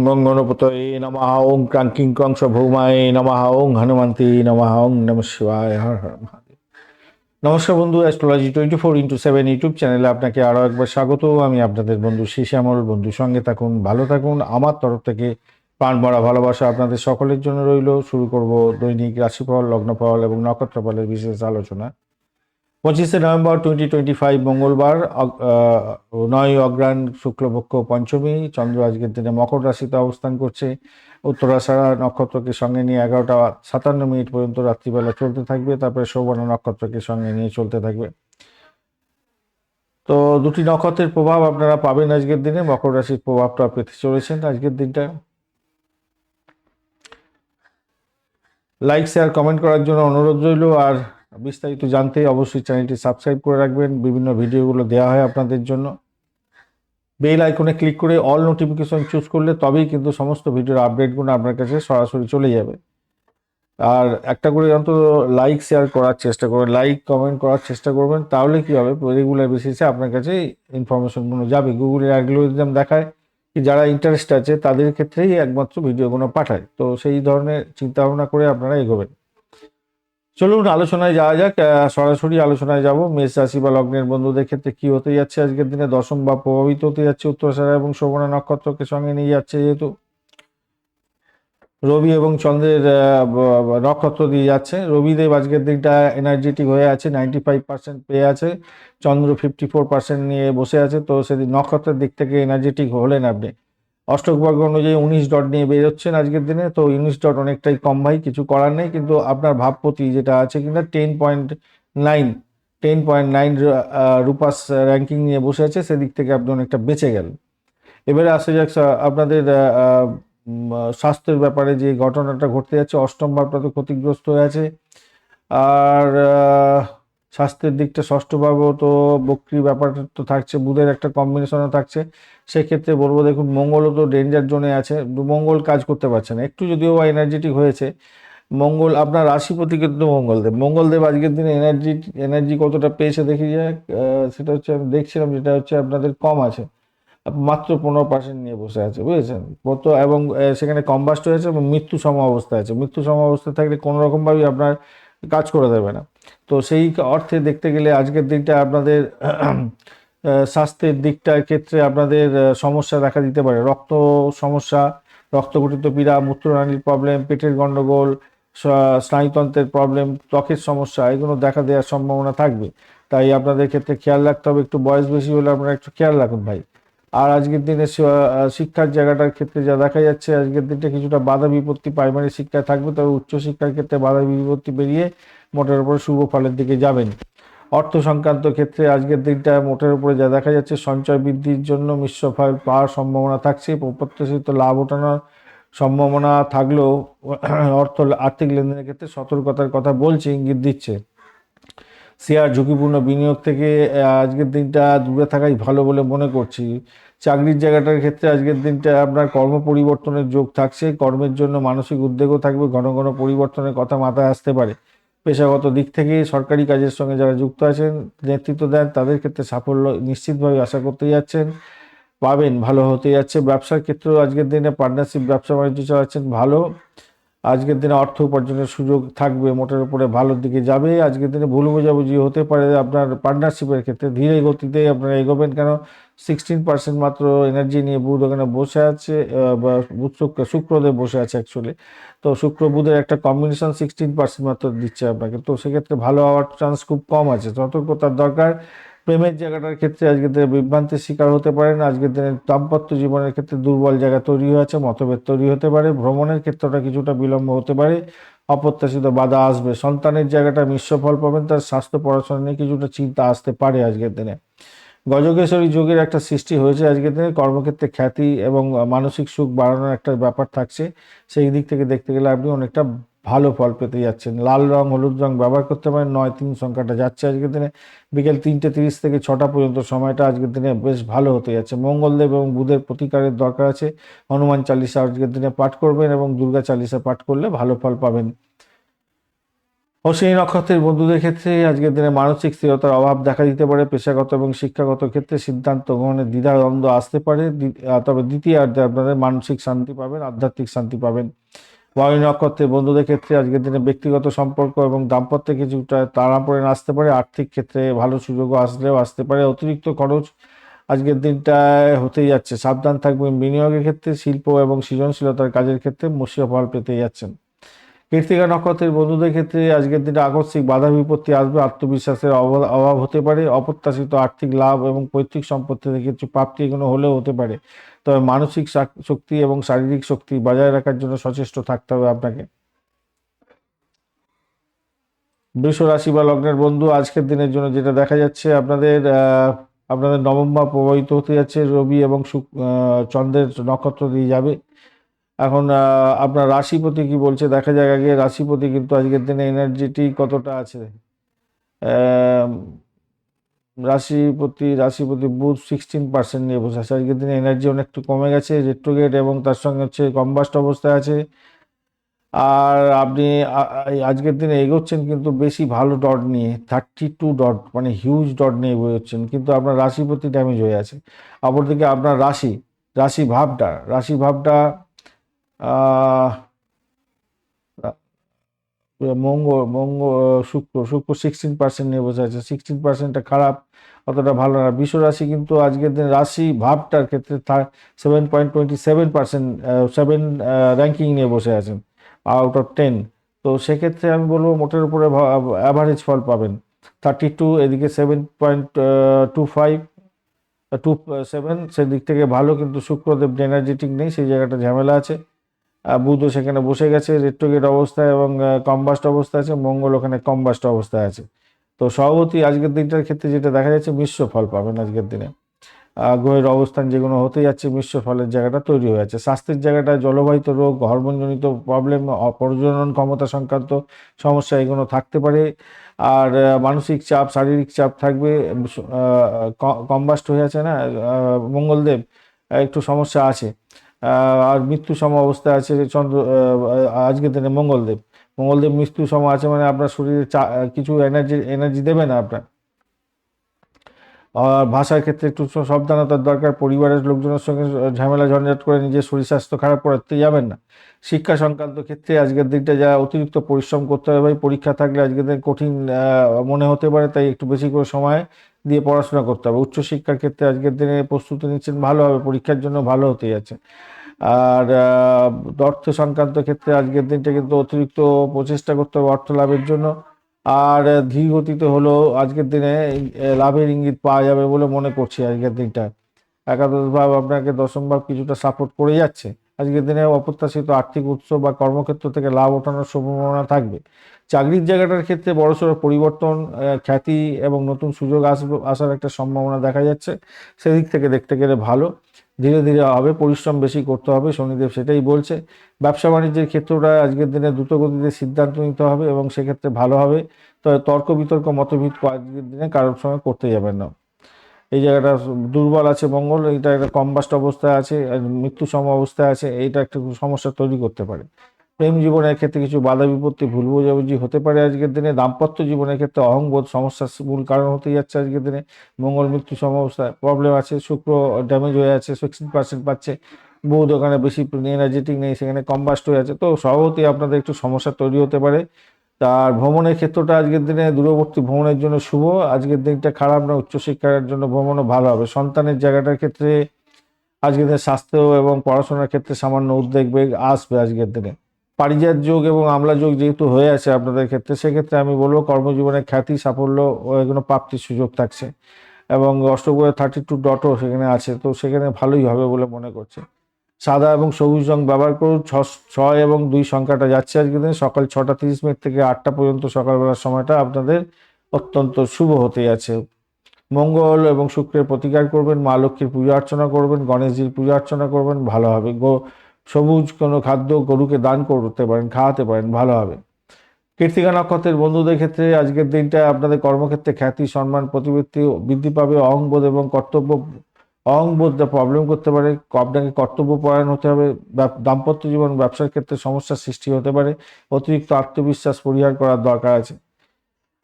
গং গণপতয়ে নমঃ ওং ক্রাঙ্কিং ক্রংশ ভৌমায় নমঃ ওং হনুমন্তে নমঃ ওং নমঃ শিবায় হর হর মহাদেব। নমস্কার বন্ধু, অ্যাস্ট্রোলজি 24x7 ইউটিউব চ্যানেলে আপনাকে আরও একবার স্বাগত। আমি আপনাদের বন্ধু শ্যামল। বন্ধু সঙ্গে থাকুন, ভালো থাকুন। আমার তরফ থেকে প্রাণ ভরা ভালোবাসা আপনাদের সকলের জন্য রইল। শুরু করব দৈনিক রাশিফল, লগ্নফল এবং নক্ষত্রফলের বিশেষ আলোচনা। 25 নভেম্বর 2025 মঙ্গলবার, 9 অগ্রহায়ণ শুক্লপক্ষ পঞ্চমী। চন্দ্র আজকের দিনে মকর রাশিতে অবস্থান করছে। উত্তরাষাঢ়া নক্ষত্রকে সঙ্গে নিয়ে 11টা 57 মিনিট পর্যন্ত রাত্রিবেলা চলতে থাকবে, তারপরে শোভনা নক্ষত্রকে সঙ্গে নিয়ে চলতে থাকবে। তো দুটি নক্ষত্রের প্রভাব আপনারা পাবেন আজকের দিনে। মকর রাশির প্রভাবটা পেতে চলেছেন আজকের দিনটা। লাইক শেয়ার কমেন্ট করার জন্য অনুরোধ রইল। আর বিস্তারিত জানতে অবশ্যই চ্যানেলটি সাবস্ক্রাইব করে রাখবেন। বিভিন্ন ভিডিওগুলো দেওয়া হয় আপনাদের জন্য। বেল আইকনে ক্লিক করে অল নোটিফিকেশন চুজ করলে তবেই কিন্তু সমস্ত ভিডিওর আপডেটগুলো আপনার কাছে সরাসরি চলে যাবে। আর একটা করে অন্তত লাইক শেয়ার করার চেষ্টা করবেন, লাইক কমেন্ট করার চেষ্টা করবেন। তাহলে কি হবে, রেগুলার বেসিসে আপনার কাছে ইনফরমেশনগুলো যাবে। গুগলের অ্যালগরিদম দেখায় কি যারা ইন্টারেস্ট আছে তাদের ক্ষেত্রেই একমাত্র ভিডিওগুলো পাঠায়। তো সেই ধরনের চিন্তাভাবনা করে আপনারা এগোবেন। চলুন আলোচনায় যাওয়া যাক। সরাসরি আলোচনায় যাব। মেষ রাশি বা লগ্নের বন্ধুদের ক্ষেত্রে কি হতে যাচ্ছে আজকের দিনে। দশম ভাব প্রভাবিত হতে যাচ্ছে উত্তরাষাঢ়া এবং শোভনা নক্ষত্রকে সঙ্গে নিয়ে যাচ্ছে। যেহেতু রবি এবং চন্দ্রের নক্ষত্র দিয়ে যাচ্ছে, রবিদেব আজকের দিনটা এনার্জেটিক হয়ে আছে, 95% পেয়ে আছে। চন্দ্র 54% নিয়ে বসে আছে। তো সেদিন নক্ষত্রের দিক থেকে এনার্জেটিক হলেন আপনি। অষ্টক বর্গ অনুযায়ী 19 ডট নিয়ে বেরোচ্ছেন আজকের দিনে। তো 19 ডট অনেকটাই কম ভাই, কিছু করার নেই। কিন্তু আপনার ভাবপতি যেটা আছে কিনা 10.9 রূপাস র্যাঙ্কিং নিয়ে বসে আছে, সেদিক থেকে আপনি অনেকটা বেঁচে গেলেন। এবারে আসে যাক আপনাদের স্বাস্থ্যের ব্যাপারে যে ঘটনাটা ঘটতে যাচ্ছে। অষ্টম ভাবটা তো ক্ষতিগ্রস্ত হয়ে আছে। আর স্বাস্থ্যের দিকটা ষষ্ঠ ভাবও তো বক্রি ব্যাপারটা তো থাকছে, বুধের একটা কম্বিনেশনও থাকছে। সেক্ষেত্রে বলবো দেখুন, মঙ্গলও তো ডেঞ্জার জোনে আছে। মঙ্গল কাজ করতে পারছে না, একটু যদিও এনার্জেটিক হয়েছে। মঙ্গল আপনার রাশিপতি কিন্তু মঙ্গলদেব আজকের দিনে এনার্জি কতটা পেয়েছে দেখি যাক। সেটা হচ্ছে আমি দেখছিলাম, যেটা হচ্ছে আপনাদের কম আছে, মাত্র 15% নিয়ে বসে আছে, বুঝেছেন কত। এবং সেখানে কম্বাস্ট হয়েছে এবং মৃত্যু সম অবস্থায় আছে। মৃত্যু সম অবস্থায় থাকলে কোনো রকমভাবেই আপনার কাজ করে দেবে না। তো সেই অর্থে দেখতে গেলে আজকের দিনটা আপনাদের স্বাস্থ্যের দিকটার ক্ষেত্রে আপনাদের সমস্যা দেখা দিতে পারে। রক্ত সমস্যা, রক্তগঠিত পীড়া, মূত্রনালীর প্রবলেম, পেটের গণ্ডগোল, স্নায়ুতন্ত্রের প্রবলেম, ত্বকের সমস্যা, এগুলো দেখা দেওয়ার সম্ভাবনা থাকবে। তাই আপনাদের ক্ষেত্রে খেয়াল রাখতে হবে। একটু বয়স বেশি হলে আপনারা একটু খেয়াল রাখুন ভাই। আর আজকের দিনে শিক্ষার জায়গাটার ক্ষেত্রে যা দেখা যাচ্ছে, আজকের দিনটা কিছুটা বাধা বিপত্তি প্রাইমারি শিক্ষায় থাকবে, তবে উচ্চশিক্ষার ক্ষেত্রে বাধা বিপত্তি পেরিয়ে মোটের উপরে শুভ ফলের দিকে যাবেন। অর্থ সংক্রান্ত ক্ষেত্রে আজকের দিনটা মোটের উপরে যা দেখা যাচ্ছে, সঞ্চয় বৃদ্ধির জন্য মিশ্র ফল পাওয়ার সম্ভাবনা থাকছে। অপ্রত্যাশিত লাভ ওঠানোর সম্ভাবনা থাকলেও আর্থিক লেনদেনের ক্ষেত্রে সতর্কতার কথা বলছে, ইঙ্গিত দিচ্ছে। শেয়ার ঝুঁকিপূর্ণ বিনিয়োগ থেকে আজকের দিনটা দূরে থাকাই ভালো বলে মনে করছি। চাকরির জায়গাটার ক্ষেত্রে আজকের দিনটা আপনার কর্ম পরিবর্তনের যোগ থাকছে। কর্মের জন্য মানসিক উদ্বেগও থাকবে, ঘন ঘন পরিবর্তনের কথা মাথায় আসতে পারে। পেশাগত দিক থেকে সরকারি কাজের সঙ্গে যারা যুক্ত আছেন, নেতৃত্ব দেন, তাদের ক্ষেত্রে সাফল্য নিশ্চিতভাবে আশা করতে যাচ্ছেন, পাবেন, ভালো হতে যাচ্ছে। ব্যবসার ক্ষেত্রেও আজকের দিনে পার্টনারশিপ ব্যবসা বাণিজ্য চালাচ্ছেন, ভালো। আজকের দিনে অর্থ উপার্জনের সুযোগ থাকবে, মোটের উপরে ভালোর দিকে যাবে। আজকের দিনে ভুল বোঝাবুঝি হতে পারে আপনার পার্টনারশিপের ক্ষেত্রে, ধীরে গতিতে আপনারা এগোবেন। কেন 16% মাত্র এনার্জি নিয়ে বুধ ওখানে বসে আছে, বা বুধ শুক্রদেব বসে আছে অ্যাকচুয়ালি। তো শুক্র বুধের একটা কম্বিনেশন 16% মাত্র দিচ্ছে আপনাকে। তো সেক্ষেত্রে ভালো হওয়ার চান্স খুব কম আছে, সতর্কতার দরকার। প্রেমের জায়গাটার ক্ষেত্রে আজকের দিনে বিভ্রান্তির শিকার হতে পারেন। আজকের দিনে দাম্পত্য জীবনের ক্ষেত্রে দুর্বল জায়গা তৈরি হয়েছে, মতভেদ তৈরি হতে পারে। ভ্রমণের ক্ষেত্রটা কিছুটা বিলম্ব হতে পারে, অপ্রত্যাশিত বাধা আসবে। সন্তানের জায়গাটা মিশ্র ফল পাবেন। তার স্বাস্থ্য পড়াশোনা নিয়ে কিছুটা চিন্তা আসতে পারে আজকের দিনে। গজকেশরী যোগের একটা সৃষ্টি হয়েছে আজকের দিনে। কর্মক্ষেত্রে খ্যাতি এবং মানসিক সুখ বাড়ানোর একটা ব্যাপার থাকছে। সেই দিক থেকে দেখতে গেলে আপনি অনেকটা ভালো ফল পেতে যাচ্ছেন। লাল রং, হলুদ রং ব্যবহার করতে পারেন। 9-3 সংখ্যাটা যাচ্ছে আজকের দিনে। বিকেল 3:30 থেকে 6টা পর্যন্ত সময়টা আজকের দিনে বেশ ভালো হতে যাচ্ছে। মঙ্গলদেব এবং বুধের প্রতিকারের দরকার আছে। হনুমান চালিসা আজকের দিনে পাঠ করবেন এবং দুর্গা চালিসা পাঠ করলে ভালো ফল পাবেন। অশ্বিনী নক্ষত্রের বন্ধুদের ক্ষেত্রে আজকের দিনে মানসিক স্থিরতার অভাব দেখা দিতে পারে। পেশাগত এবং শিক্ষাগত ক্ষেত্রে সিদ্ধান্ত গ্রহণে দ্বিধাদ্বন্দ্ব আসতে পারে। তবে দ্বিতীয়ার্ধে আপনাদের মানসিক শান্তি পাবেন, আধ্যাত্মিক শান্তি পাবেন। বায়ু নক্ষত্রের বন্ধুদের ক্ষেত্রে আজকের দিনে ব্যক্তিগত সম্পর্ক এবং দাম্পত্যে কিছুটা টানাপোড়েন আসতে পারে। আর্থিক ক্ষেত্রে ভালো সুযোগও আসতে পারে। অতিরিক্ত খরচ আজকের দিনটায় হতেই যাচ্ছে, সাবধান থাকবেন। বিনিয়োগের ক্ষেত্রে, শিল্প এবং সৃজনশীলতার কাজের ক্ষেত্রে মসৃণ ফল পেতে যাচ্ছেন। কৃত্তিকা নক্ষত্রের বন্ধুদের ক্ষেত্রে আজকের দিনে আকস্মিক বাধা বিপত্তি আসবে, আত্মবিশ্বাসের অভাব হতে পারে, অপ্রত্যাশিত আর্থিক লাভ এবং পৈতৃক সম্পত্তি থেকে কিছু প্রাপ্তি এগুলো হলেও হতে পারে। তবে মানসিক শক্তি এবং শারীরিক শক্তি বজায় রাখার জন্য সচেষ্ট থাকতে হবে আপনাকে। বৃষ রাশি বা লগ্নের বন্ধু, আজকের দিনের জন্য যেটা দেখা যাচ্ছে আপনাদের নবম ভাব প্রভাবিত হতে যাচ্ছে। রবি এবং চন্দ্রের নক্ষত্র দিয়ে যাবে। এখন আপনার রাশিপতি কি বলছে দেখা যাক আগে। রাশিপতি কিন্তু আজকের দিনে এনার্জিটি কতটা আছে। আহ, রাশিপতি বুধ 16% নিয়ে বসে আছে। আজকের দিনে এনার্জি অনেকটা কমে গেছে, রেট্রোগেট এবং তার সঙ্গে হচ্ছে কম্বাস্ট অবস্থায় আছে। আর আপনি আজকের দিনে এগোচ্ছেন কিন্তু বেশি ভালো ডট নিয়ে, 32 ডট, মানে হিউজ ডট নিয়ে এগোচ্ছেন, কিন্তু আপনার রাশিপতি ড্যামেজ হয়ে আছে। অপরদিকে আপনার রাশি ভাবটা আহ শুক্র 16% নিয়ে বসে আছে। 16%টা খারাপ, অতটা ভালো না। বিশ্ব রাশি কিন্তু আজকের দিন রাশি ভাবটার ক্ষেত্রে 7.27%, 7 র্যাঙ্কিং নিয়ে বসে আছেন আউট অফ 10। তো সেক্ষেত্রে আমি বলবো মোটের উপরে অ্যাভারেজ ফল পাবেন। 32, এদিকে 7.25, 27, সেদিক থেকে ভালো, কিন্তু শুক্রদেব এনার্জেটিক নেই, সেই জায়গাটা ঝামেলা আছে। বুধও সেখানে বসে গেছে রেট্রোগেট অবস্থায় এবং কম্বাস্ট অবস্থায় আছে। মঙ্গল ওখানে কম্বাস্ট অবস্থায় আছে। তো সভাপতি আজকের দিনটার ক্ষেত্রে যেটা দেখা যাচ্ছে, মিশ্র ফল পাবেন আজকের দিনে। গ্রহের অবস্থান যেগুলো হতে যাচ্ছে, মিশ্র ফলের জায়গাটা তৈরি হয়ে যাচ্ছে। স্বাস্থ্যের জায়গাটা জলবাহিত রোগ, হরমোনজনিত প্রবলেম, প্রজনন ক্ষমতা সংক্রান্ত সমস্যা এগুলো থাকতে পারে। আর মানসিক চাপ, শারীরিক চাপ থাকবে। কম্বাস্ট হয়ে আছে না মঙ্গলদেব, একটু সমস্যা আছে। আর মৃত্যু সম অবস্থায় আছে আজকের দিনে মঙ্গলদেব মৃত্যু সম আছে, মানে আপনার শরীরে কিছু এনার্জি দেবে না আপনার। আর ভাষার ক্ষেত্রে একটু সাবধানতার দরকার। পরিবারের লোকজনের সঙ্গে ঝামেলা ঝঞ্ঝাট করে নিজের শরীর স্বাস্থ্য খারাপ করতে যাবেন না। শিক্ষা সংক্রান্ত ক্ষেত্রে আজকের দিনটা যা অতিরিক্ত পরিশ্রম করতে হবে ভাই। পরীক্ষা থাকলে আজকের দিন কঠিন মনে হতে পারে, তাই একটু বেশি করে সময় দিয়ে পড়াশোনা করতে হবে। উচ্চশিক্ষার ক্ষেত্রে আজকের দিনে প্রস্তুতি নিচ্ছেন, ভালো হবে, পরীক্ষার জন্য ভালো হতে যাচ্ছে। আর অর্থ সংক্রান্ত ক্ষেত্রে আজকের দিনটা কিন্তু অতিরিক্ত প্রচেষ্টা করতে হবে অর্থ লাভের জন্য। আর ধীর গতিতে হলেও আজকের দিনে লাভের ইঙ্গিত পাওয়া যাবে বলে মনে করছি আজকের দিনটা। একাদশ ভাব আপনাকে, দশম ভাব কিছুটা সাপোর্ট করে যাচ্ছে। আজকের দিনে অপ্রত্যাশিত আর্থিক উৎস বা কর্মক্ষেত্র থেকে লাভ ওঠানোর সম্ভাবনা থাকবে। চাকরির জায়গাটার ক্ষেত্রে বড়সড় পরিবর্তন, খ্যাতি এবং নতুন সুযোগ আসার একটা সম্ভাবনা দেখা যাচ্ছে। সেদিক থেকে দেখতে গেলে ভালো। ধীরে ধীরে হবে, পরিশ্রম বেশি করতে হবে, শনিদেব সেটাই বলছে। ব্যবসা বাণিজ্যের ক্ষেত্রটা আজকের দিনে দ্রুত গতিতে সিদ্ধান্ত নিতে হবে এবং সেক্ষেত্রে ভালো হবে। তবে তর্ক বিতর্ক মতবিদ আজকের দিনে কারোর সঙ্গে করতে যাবেন না। এই জায়গাটা দুর্বল আছে মঙ্গল, এটা একটা কম্বাস্ট অবস্থায় আছে, মৃত্যু সম অবস্থায় আছে, এইটা একটা সমস্যা তৈরি করতে পারে। প্রেম জীবনের ক্ষেত্রে কিছু বাধা বিপত্তি, ভুল বোঝাবুঝি হতে পারে আজকের দিনে। দাম্পত্য জীবনের ক্ষেত্রে অহংবোধ সমস্যার মূল কারণ হতে যাচ্ছে আজকের দিনে। মঙ্গল মৃত্যু সম অবস্থায় প্রবলেম আছে। শুক্র ড্যামেজ হয়ে আছে, 16% পাচ্ছে। বুধ ওখানে বেশি এনার্জেটিক নেই, সেখানে কম্বাস্ট হয়ে আছে। তো স্বভাবতই আপনাদের একটু সমস্যা তৈরি হতে পারে। তার ভ্রমণের ক্ষেত্রটা আজকের দিনে দূরবর্তী ভ্রমণের জন্য শুভ। আজকের দিনটা খারাপ না, উচ্চশিক্ষার জন্য ভ্রমণও ভালো হবে। সন্তানের জায়গাটার ক্ষেত্রে আজকের দিনে স্বাস্থ্য এবং পড়াশোনার ক্ষেত্রে সামান্য উদ্বেগ আসবে আজকের দিনে। পারিজাত যোগ এবং আমলা যোগ যেহেতু হয়ে আছে আপনাদের ক্ষেত্রে, সেক্ষেত্রে আমি বলবো কর্মজীবনে খ্যাতি, সাফল্য ও এগুলো প্রাপ্তির সুযোগ থাকছে। এবং অষ্টগ্রহে 32 ডটও সেখানে আছে, তো সেখানে ভালোই হবে বলে মনে করছে। সাদা এবং সবুজ রং ব্যবহার করুন। 6 এবং 2 সংখ্যাটা যাচ্ছে আজকের দিনে। সকাল 6টা 30 মিনিট থেকে 8টা পর্যন্ত সকালবেলার সময়টা আপনাদের অত্যন্ত শুভ হতে যাচ্ছে। মঙ্গল এবং শুক্রের প্রতিকার করবেন, মা লক্ষ্মীর পূজা অর্চনা করবেন, গণেশজির পূজা অর্চনা করবেন, ভালো হবে। সবুজ কোনো খাদ্য গরুকে দান করতে পারেন, খাওয়াতে পারেন, ভালো হবে। কৃত্তিকা নক্ষত্রের বন্ধুদের ক্ষেত্রে আজকের দিনটা আপনাদের কর্মক্ষেত্রে খ্যাতি, সম্মান, প্রতিপত্তি বৃদ্ধি পাবে। অহংবোধ এবং কর্তব্য অহংবোধটা প্রবলেম করতে পারে, আপনাকে কর্তব্যপরায়ণ হতে হবে, দাম্পত্য জীবন ব্যবসার ক্ষেত্রে সমস্যার সৃষ্টি হতে পারে, অতিরিক্ত আত্মবিশ্বাস পরিহার করার দরকার আছে।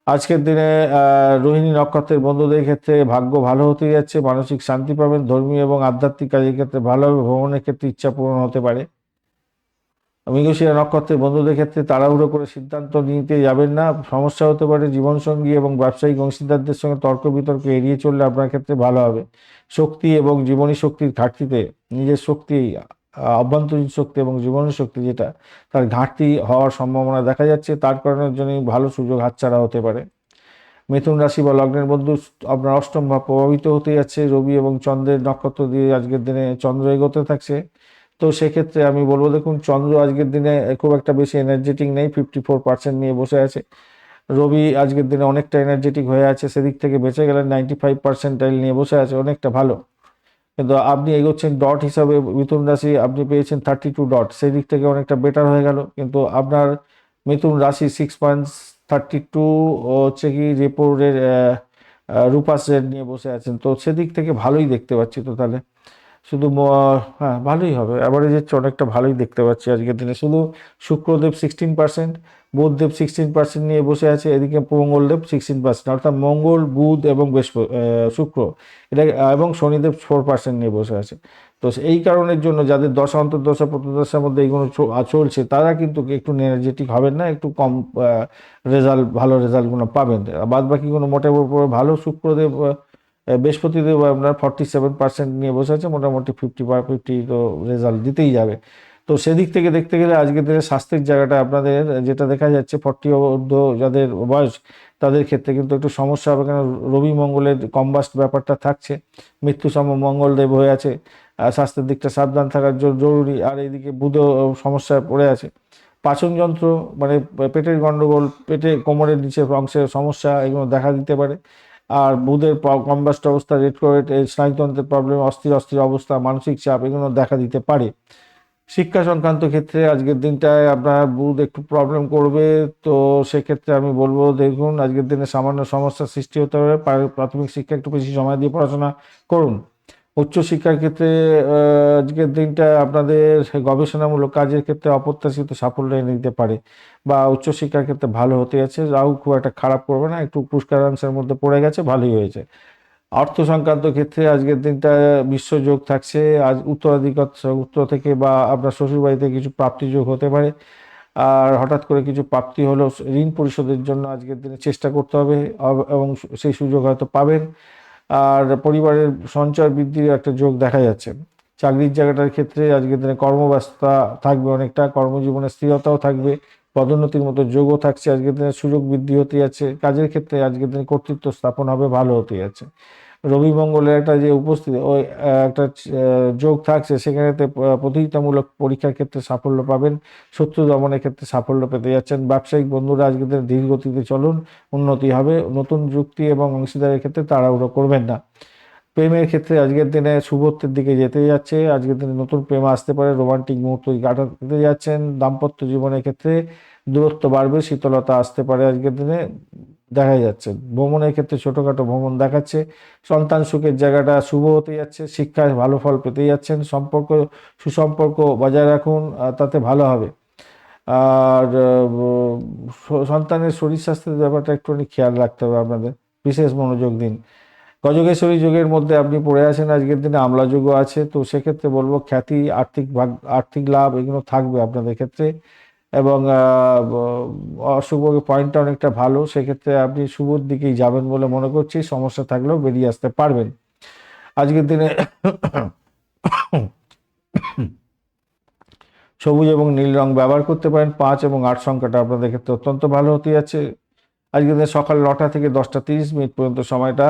আজকের দিনে রোহিণী নক্ষত্রের বন্ধুদের ক্ষেত্রে ভাগ্য ভালো হতে যাচ্ছে, মানসিক শান্তি পাবেন, ধর্মীয় এবং আধ্যাত্মিক কাজের ক্ষেত্রে ভালো হবে, ভ্রমণের ক্ষেত্রে ইচ্ছা পূরণ হতে পারে। মৃগশিরা নক্ষত্রের বন্ধুদের ক্ষেত্রে তাড়াহুড়ো করে সিদ্ধান্ত নিতে যাবেন না, সমস্যা হতে পারে। জীবনসঙ্গী এবং ব্যবসায়িক অংশীদারদের সঙ্গে তর্ক বিতর্ক এড়িয়ে চললে আপনার ক্ষেত্রে ভালো হবে। শক্তি এবং জীবনী শক্তির ঘাটতিতে নিজের শক্তি, অভ্যন্তরীণ শক্তি এবং জীবনী শক্তি যেটা, তার ঘাটতি হওয়ার সম্ভাবনা দেখা যাচ্ছে, তার কারণের জন্য ভালো সুযোগ হাতছাড়া হতে পারে। মিথুন রাশি বা লগ্নের বন্ধু, আপনার অষ্টম ভাব প্রভাবিত হতে যাচ্ছে রবি এবং চন্দ্রের নক্ষত্র দিয়ে। আজকের দিনে চন্দ্র এগোতে থাকছে, তো সেক্ষেত্রে আমি বলবো দেখুন চন্দ্র আজকের দিনে খুব একটা বেশি এনার্জেটিক নেই, 54% নিয়ে বসে আছে। রবি আজকের দিনে অনেকটা এনার্জেটিক হয়ে আছে, সেদিক থেকে বেঁচে গেলেন, 95% নিয়ে বসে আছে, অনেকটা ভালো। কিন্তু আপনি এগোচ্ছেন ডট হিসাবে, মিথুন রাশি আপনি পেয়েছেন 32 ডট, সেই দিক থেকে অনেকটা বেটার হয়ে গেল। কিন্তু আপনার মিথুন রাশি 6.32 হচ্ছে কি রেপো রেট, রূপাস রেট নিয়ে বসে আছেন, তো সেদিক থেকে ভালোই দেখতে পাচ্ছি। তো তাহলে শুধু হ্যাঁ ভালোই হবে, অ্যাভারেজের চেয়ে অনেকটা ভালোই দেখতে পাচ্ছি আজকের দিনে। শুধু শুক্রদেব 16%, বুধদেব 16% নিয়ে বসে আছে, এদিকে মঙ্গলদেব 16%, অর্থাৎ মঙ্গল, বুধ এবং শুক্র এটা, এবং শনিদেব 4% নিয়ে বসে আছে। তো এই কারণের জন্য যাদের দশা অন্তর্দশা প্রতিদশার মধ্যে এইগুলো চলছে, তারা কিন্তু একটু এনার্জেটিক হবেন না, একটু কম রেজাল্ট, ভালো রেজাল্টগুলো পাবেন। বাদ বাকি কোনো মোটের উপর ভালো। শুক্রদেব বৃহস্পতিদেব আপনার 47% নিয়ে বসে আছে, মোটামুটি 50 তো রেজাল্ট দিতেই যাবে। তো সেদিক থেকে দেখতে গেলে আজকের দিনে স্বাস্থ্যের জায়গাটা আপনাদের যেটা দেখা যাচ্ছে 40 ঊর্ধ্ব যাদের বয়স, তাদের ক্ষেত্রে কিন্তু একটু সমস্যা হবে, কেন রবি মঙ্গলের কম্বাস্ট ব্যাপারটা থাকছে, মৃত্যু সম মঙ্গলদেব হয়ে আছে, স্বাস্থ্যের দিকটা সাবধান থাকার জরুরি। আর এইদিকে বুধও সমস্যায় পড়ে আছে, পাচন যন্ত্র মানে পেটের গন্ডগোল, পেটে কোমরের নিচের অংশের সমস্যা, এগুলো দেখা দিতে পারে। আর বুধের কম্বাস্ট অবস্থা, রেট্রোগেড, স্নায়ুতন্ত্রের প্রবলেম, অস্থির অস্থির অবস্থা, মানসিক চাপ, এগুলো দেখা দিতে পারে। শিক্ষা সংক্রান্ত ক্ষেত্রে আজকের দিনটায় আপনার বুধ একটু প্রবলেম করবে, তো সেক্ষেত্রে আমি বলবো দেখুন আজকের দিনে সামান্য সমস্যার সৃষ্টি হতে পারে, প্রাথমিক শিক্ষা একটু বেশি সময় দিয়ে পড়াশোনা করুন। উচ্চশিক্ষার ক্ষেত্রে আজকের দিনটা আপনাদের গবেষণামূলক কাজের ক্ষেত্রে অপ্রত্যাশিত সাফল্য এনে দিতে পারে, বা উচ্চশিক্ষার ক্ষেত্রে ভালো হতে যাচ্ছে। রাহু খুব একটা খারাপ করবে না, একটু পুষ্কারাংশের মধ্যে পড়ে গেছে, ভালোই হয়েছে। অর্থ সংক্রান্ত ক্ষেত্রে আজকের দিনটা বিশ্বযোগ থাকছে, আজ উত্তরাধিকার সূত্র থেকে বা আপনার শ্বশুরবাড়ি থেকে কিছু প্রাপ্তিযোগ হতে পারে। আর হঠাৎ করে কিছু প্রাপ্তি হলো, ঋণ পরিশোধের জন্য আজকের দিনে চেষ্টা করতে হবে, এবং সেই সুযোগ হয়তো পাবেন। আর পরিবারের সঞ্চয় বৃদ্ধির একটা যোগ দেখা যাচ্ছে। চাকরির জায়গাটার ক্ষেত্রে আজকের দিনে কর্মব্যস্ততা থাকবে অনেকটা, কর্মজীবনে স্থিরতাও থাকবে, পদোন্নতির মতো যোগও থাকছে, আজকের দিনে সুযোগ বৃদ্ধি হতে যাচ্ছে। কাজের ক্ষেত্রে আজকের দিনে কর্তৃত্ব স্থাপন হবে, ভালো হতে যাচ্ছে। রবি মঙ্গলের একটা যে উপস্থিতি, ওই একটা যোগ থাকছে, সেখানেতে প্রতিযোগিতামূলক পরীক্ষার ক্ষেত্রে সাফল্য পাবেন, শত্রু দমনের ক্ষেত্রে সাফল্য পেতে যাচ্ছেন। ব্যবসায়িক বন্ধুরা আজকের দিনে ধীর গতিতে চলুন, উন্নতি হবে। নতুন যুক্তি এবং অংশীদারের ক্ষেত্রে তাড়াহুড়ো করবেন না। প্রেমের ক্ষেত্রে আজকের দিনে শুভত্বের দিকে যেতে যাচ্ছে, আজকের দিনে নতুন প্রেম আসতে পারে, রোমান্টিক মুহূর্ত কাটাতে যাচ্ছেন। দাম্পত্য জীবনের ক্ষেত্রে দূরত্ব বাড়বে, শীতলতা আসতে পারে আজকের দিনে দেখা যাচ্ছে। ভ্রমণের ক্ষেত্রে ছোটোখাটো ভ্রমণ দেখাচ্ছে। সন্তান সুখের জায়গাটা শুভ হতে যাচ্ছে, শিক্ষায় ভালো ফল পেতে যাচ্ছেন। সুসম্পর্ক বজায় রাখুন, তাতে ভালো হবে। আর সন্তানের শরীর স্বাস্থ্যের ব্যাপারটা একটুখানি খেয়াল রাখতে হবে আপনাদের, বিশেষ মনোযোগ দিন। গজকেশ্বরী যুগের মধ্যে আপনি পড়ে আছেন, আজকের দিনে আমলা যুগও আছে, তো সেক্ষেত্রে বলবো খ্যাতি, আর্থিক লাভ এগুলো থাকবে আপনাদের ক্ষেত্রে। এবং অশুভ পয়েন্টটা অনেকটা ভালো, সেক্ষেত্রে আপনি শুভর দিকেই যাবেন বলে মনে করছি, সমস্যা থাকলেও বেরিয়ে আসতে পারবেন আজকের দিনে। সবুজ এবং নীল রং ব্যবহার করতে পারেন। 5 এবং 8 সংখ্যাটা আপনাদের ক্ষেত্রে অত্যন্ত ভালো হতে যাচ্ছে। আজকের দিনে সকাল 9টা থেকে 10টা 30 মিনিট পর্যন্ত সময়টা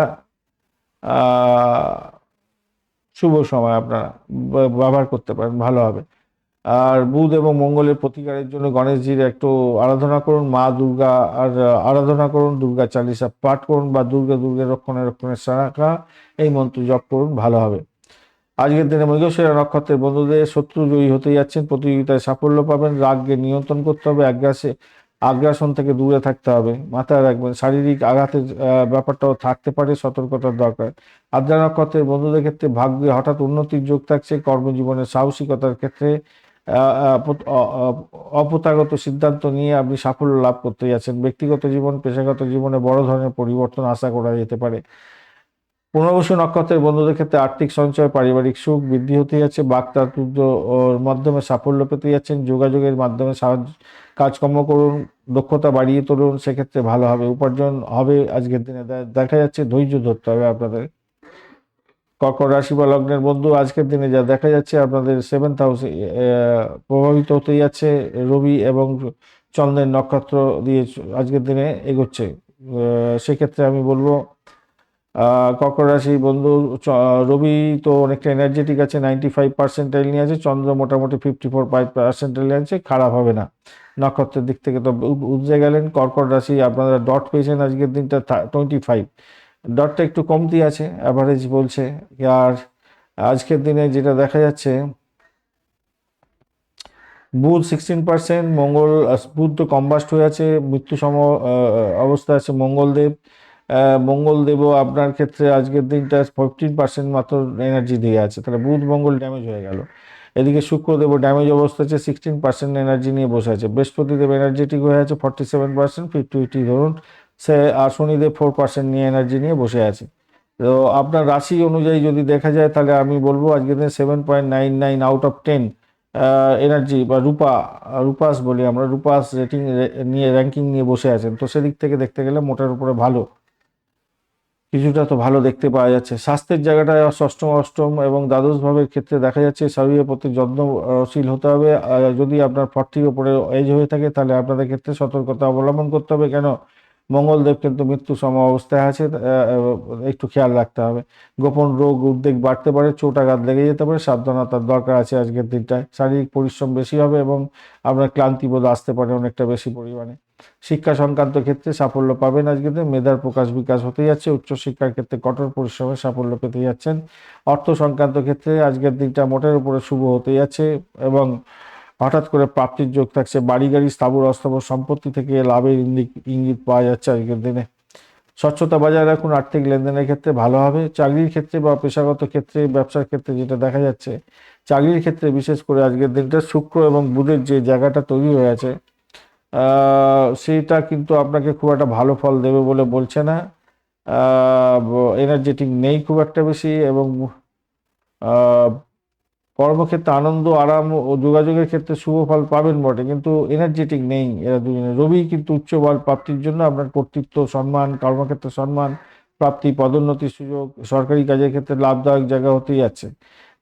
শুভ সময়, আপনারা ব্যবহার করতে পারেন, ভালো হবে। আর বুধ এবং মঙ্গলের প্রতিকারের জন্য গণেশজির একটু আরাধনা করুন, মা দুর্গা আর আরাধনা করুন, দুর্গা চালিসা পাঠ করুন, বা দুর্গের রক্ষণের শাখা এই মন্ত্র জপ করুন, ভালো হবে। আজকের দিনে মৃগশিরা নক্ষত্রের বন্ধুদের শত্রু জয়ী হতে যাচ্ছেন, প্রতিযোগিতায় সাফল্য পাবেন। রাগকে নিয়ন্ত্রণ করতে হবে, আগ্রাসন থেকে দূরে থাকতে হবে, মাথায় রাখবেন। শারীরিক আঘাতের ব্যাপারটাও থাকতে পারে, সতর্কতার দরকার। আদ্রা নক্ষত্রের বন্ধুদের ক্ষেত্রে ভাগ্যে হঠাৎ উন্নতির যোগ থাকছে, কর্মজীবনের সাহসিকতার ক্ষেত্রে অপতাগত সিদ্ধান্ত নিয়ে আপনি সাফল্য লাভ করতে যাচ্ছেন। ব্যক্তিগত জীবন, পেশাগত জীবনে বড় ধরনের পরিবর্তন আশা করা যেতে পারে। পুনর্বসু নক্ষত্রের বন্ধুদের ক্ষেত্রে আর্থিক সঞ্চয়, পারিবারিক সুখ বৃদ্ধি হতে যাচ্ছে। বাকচাতুর্য ওর মাধ্যমে সাফল্য পেতে যাচ্ছেন। যোগাযোগের মাধ্যমে সাহায্য, কাজকর্ম করুন, দক্ষতা বাড়িয়ে তুলুন, সেক্ষেত্রে ভালো হবে, উপার্জন হবে। আজকের দিনে দেখা যাচ্ছে ধৈর্য ধরতে হবে আপনাদের। কর্কট রাশি বা লগ্নের বন্ধু, আজকের দিনে যা দেখা যাচ্ছে আপনাদের 7th হাউসে প্রভাবিত হতে যাচ্ছে রবি এবং চন্দ্রের নক্ষত্র দিয়ে আজকের দিনে এগোচ্ছে। সেক্ষেত্রে আমি বলবো কর্কট রাশি বন্ধু, রবি তো অনেকটা এনার্জেটিক আছে, 95% নিয়ে আছে। চন্দ্র মোটামুটি 54% নিয়ে আছে, খারাপ হবে না। নক্ষত্রের দিক থেকে তো উঠে গেলেন। কর্কট রাশি আপনারা ডট পেয়েছেন আজকের দিনটা 25, ডটটা একটু কমতি আছে, অ্যাভারেজ বলছে। আর আজকের দিনে যেটা দেখা যাচ্ছে, বুধ 16%, মঙ্গল, বুধ তো কম্বাস্ট হয়ে আছে, মৃত্যু সম অবস্থা আছে মঙ্গলদেব। মঙ্গলদেবও আপনার ক্ষেত্রে আজকের দিনটা 15% মাত্র এনার্জি দিয়ে আছে, তাহলে বুধ মঙ্গল ড্যামেজ হয়ে গেল। এদিকে শুক্রদেবও ড্যামেজ অবস্থা আছে, 16% এনার্জি নিয়ে বসে আছে। বৃহস্পতিদেব এনার্জেটিক হয়ে আছে 47%, 50-50 ধরুন সে। আর শনিদেব 4% নিয়ে এনার্জি নিয়ে বসে আছে। তো আপনার রাশি অনুযায়ী যদি দেখা যায়, তাহলে আমি বলবো আজকের দিনে 7.99 আউট অফ 10 এনার্জি বা রূপাস বলি আমরা, রূপাস রেটিং নিয়ে, র্যাঙ্কিং নিয়ে বসে আছেন। তো সেদিক থেকে দেখতে গেলে মোটার উপরে ভালো, কিছুটা তো ভালো দেখতে পাওয়া যাচ্ছে। স্বাস্থ্যের জায়গাটায় ষষ্ঠম, অষ্টম এবং দ্বাদশ ভাবের ক্ষেত্রে দেখা যাচ্ছে শরীরের প্রতি যত্নশীল হতে হবে। যদি আপনার 40 ওপরে এজ হয়ে থাকে, তাহলে আপনাদের ক্ষেত্রে সতর্কতা অবলম্বন করতে হবে। কেন, মঙ্গলদেব কিন্তু মৃত্যু সম অবস্থায় আছে, একটু খেয়াল রাখতে হবে। গোপন রোগ উদ্বেগ বাড়তে পারে, চোট আঘাত লেগে যেতে পারে, সাবধানতার দরকার আছে আজকের দিনটায়। শারীরিক পরিশ্রম বেশি হবে এবং আপনার ক্লান্তিবোধ আসতে পারে অনেকটা বেশি পরিমাণে। শিক্ষা সংক্রান্ত ক্ষেত্রে সাফল্য পাবেন আজকের দিনে, মেধার প্রকাশ বিকাশ হতে যাচ্ছে। উচ্চশিক্ষার ক্ষেত্রে কঠোর পরিশ্রমে সাফল্য পেতে যাচ্ছেন। অর্থ সংক্রান্ত ক্ষেত্রে আজকের দিনটা মোটের উপরে শুভ হতে যাচ্ছে এবং হঠাৎ করে প্রাপ্তির যোগ থাকছে। বাড়ি গাড়ি, স্থাবর অস্থাবর সম্পত্তি থেকে লাভের ইঙ্গিত পাওয়া যাচ্ছে আজকের দিনে। স্বচ্ছতা বজায় রাখুন, আর্থিক লেনদেনের ক্ষেত্রে ভালো হবে। চাকরির ক্ষেত্রে বা পেশাগত ক্ষেত্রে, ব্যবসার ক্ষেত্রে যেটা দেখা যাচ্ছে, চাকরির ক্ষেত্রে বিশেষ করে আজকের দিনটা শুক্র এবং বুধের যে জায়গাটা তৈরি হয়ে আছে, সেইটা কিন্তু আপনাকে খুব একটা ভালো ফল দেবে বলে বলছে না। এনার্জেটিক নেই খুব একটা বেশি, এবং আহ, কর্মক্ষেত্রে আনন্দ, আরাম ও যোগাযোগের ক্ষেত্রে শুভ ফল পাবেন বটে, কিন্তু এনার্জেটিক নেই এরা দুজনে। রবি কিন্তু উচ্চ বল প্রাপ্তির জন্য আপনার কর্তৃত্ব, সম্মান, কর্মক্ষেত্রে সম্মান প্রাপ্তি, পদোন্নতির সুযোগ, সরকারি কাজের ক্ষেত্রে লাভদায়ক জায়গা হতেই যাচ্ছে।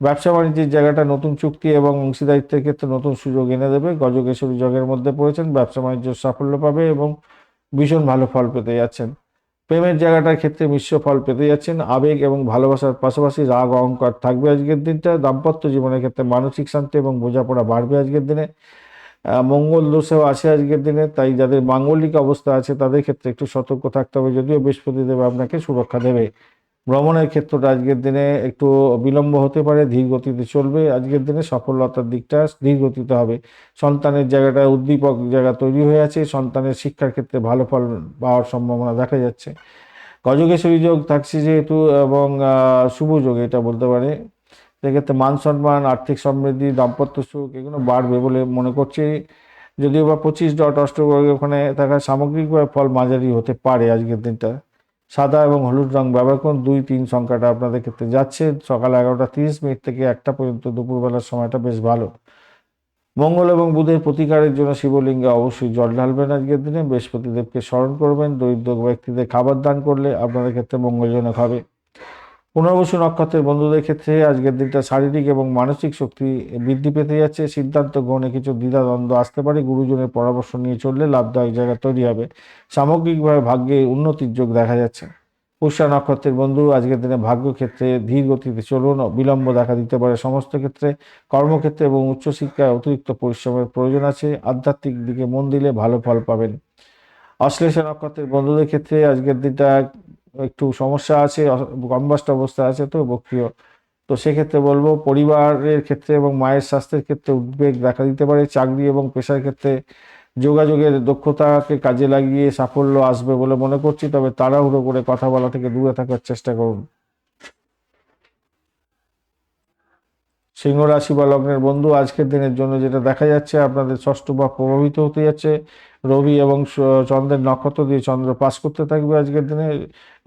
ব্যবসা বাণিজ্যের জায়গাটা নতুন চুক্তি এবং অংশীদারিত্বের ক্ষেত্রে নতুন সুযোগ এনে দেবে। গজকেশরী যোগের মধ্যে পড়েছেন, ব্যবসা বাণিজ্য সাফল্য পাবে এবং ভীষণ ভালো ফল পেতে যাচ্ছেন। প্রেমের জায়গাটার ক্ষেত্রে মিশ্র ফল পেতে যাচ্ছেন। আবেগ এবং ভালোবাসার পাশাপাশি রাগ অহংকার থাকবে আজকের দিনটা। দাম্পত্য জীবনের ক্ষেত্রে মানসিক শান্তি এবং বোঝাপড়া বাড়বে আজকের দিনে। মঙ্গল দোষেও আছে আজকের দিনে, তাই যাদের মাঙ্গলিক অবস্থা আছে তাদের ক্ষেত্রে একটু সতর্ক থাকতে হবে, যদিও বৃহস্পতিদেব আপনাকে সুরক্ষা দেবে। ভ্রমণের ক্ষেত্রটা আজকের দিনে একটু বিলম্ব হতে পারে, ধীর গতিতে চলবে। আজকের দিনে সফলতার দিকটা ধীর গতিতে হবে। সন্তানের জায়গাটা উদ্দীপক জায়গা তৈরি হয়ে আছে, সন্তানের শিক্ষার ক্ষেত্রে ভালো ফল পাওয়ার সম্ভাবনা দেখা যাচ্ছে। গজকেশরী যোগ থাকছে যেহেতু এবং শুভ যোগ এটা বলতে পারে, সেক্ষেত্রে মান সম্মান, আর্থিক সমৃদ্ধি, দাম্পত্য সুখ এগুলো বাড়বে বলে মনে করছি। যদিও বা 25 অষ্টগ্রহে ওখানে থাকা, সামগ্রিকভাবে ফল মাঝারি হতে পারে আজকের দিনটা। সাদা এবং হলুদ রং ব্যবহার করুন। 2-3 সংখ্যাটা আপনাদের ক্ষেত্রে যাচ্ছে। সকাল 11টা 30 মিনিট থেকে 1টা পর্যন্ত দুপুরবেলার সময়টা বেশ ভালো। মঙ্গল এবং বুধের প্রতিকারের জন্য শিবলিঙ্গে অবশ্যই জল ঢালবেন আজকের দিনে। বৃহস্পতিদেবকে স্মরণ করবেন। দরিদ্র ব্যক্তিদের খাবার দান করলে আপনাদের ক্ষেত্রে মঙ্গলজনক হবে। পুনর্বসু নক্ষত্রের বন্ধুদের ক্ষেত্রে আজকের দিনটা শারীরিক এবং মানসিক শক্তি বৃদ্ধি পেতে যাচ্ছে। সিদ্ধান্ত গ্রহণে কিছু দ্বিধাদ্বন্দ্ব আসতে পারে, গুরুজনের পরামর্শ নিয়ে চললে লাভদায়ক জায়গা তৈরি হবে। সামগ্রিকভাবে ভাগ্যে উন্নতির যোগ দেখা যাচ্ছে। পুষ্যা নক্ষত্রের বন্ধু, আজকের দিনে ভাগ্য ক্ষেত্রে ধীর গতিতে চলুন, বিলম্ব দেখা দিতে পারে সমস্ত ক্ষেত্রে। কর্মক্ষেত্রে এবং উচ্চশিক্ষায় অতিরিক্ত পরিশ্রমের প্রয়োজন আছে। আধ্যাত্মিক দিকে মন দিলে ভালো ফল পাবেন। অশ্লেষা নক্ষত্রের বন্ধুদের ক্ষেত্রে আজকের দিনটা একটু সমস্যা আছে, কম্বাস্ট অবস্থা আছে তো বক্ষীয়। তো সেক্ষেত্রে বলবো পরিবারের ক্ষেত্রে এবং মায়ের স্বাস্থ্যের ক্ষেত্রে উদ্বেগ দেখা দিতে পারে। চাকরি এবং পেশার ক্ষেত্রে যোগাযোগের দক্ষতাকে কাজে লাগিয়ে সাফল্য আসবে বলে মনে করছি, তবে তাড়াহুড়ো করে কথা বলা থেকে দূরে থাকার চেষ্টা করুন। সিংহ রাশি বা লগ্নের বন্ধু, আজকের দিনের জন্য যেটা দেখা যাচ্ছে, আপনাদের ষষ্ঠ ভাব প্রভাবিত হতে যাচ্ছে। রবি এবং চন্দ্রের নক্ষত্র দিয়ে চন্দ্র পাস করতে থাকবে আজকের দিনে।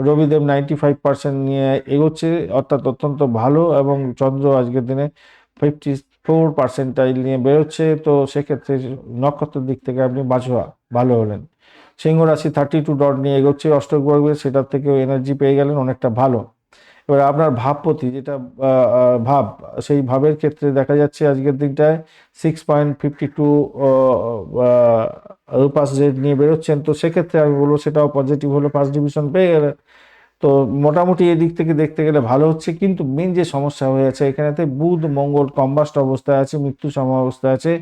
রবিদেব 95% নিয়ে এগোচ্ছে, অর্থাৎ অত্যন্ত ভালো, এবং চন্দ্র আজকের দিনে 54% নিয়ে বেরোচ্ছে। তো সেক্ষেত্রে নক্ষত্রের দিক থেকে আপনি ভালো হলেন। সিংহ রাশি 32 ডট নিয়ে এগোচ্ছে অষ্টক বর্গে, সেটার থেকেও এনার্জি পেয়ে গেলেন, অনেকটা ভালো। এবার আপনার ভাবপতি যেটা ভাব, সেই ভাবের ক্ষেত্রে দেখা যাচ্ছে আজকের দিনটায় 6.52 রূপাস রেট নিয়ে বেরোচ্ছেন। তো সেক্ষেত্রে আমি বলবো সেটাও পজিটিভ হলো, ফার্স্ট ডিভিশন পেয়ে গেলে। তো মোটামুটি এই দিক থেকে দেখতে গেলে ভালো হচ্ছে, কিন্তু মেন যে সমস্যা হয়ে আছে এখানেতে, বুধ মঙ্গল কম্বাস্ট অবস্থায় আছে, মৃত্যু সম অবস্থায় আছে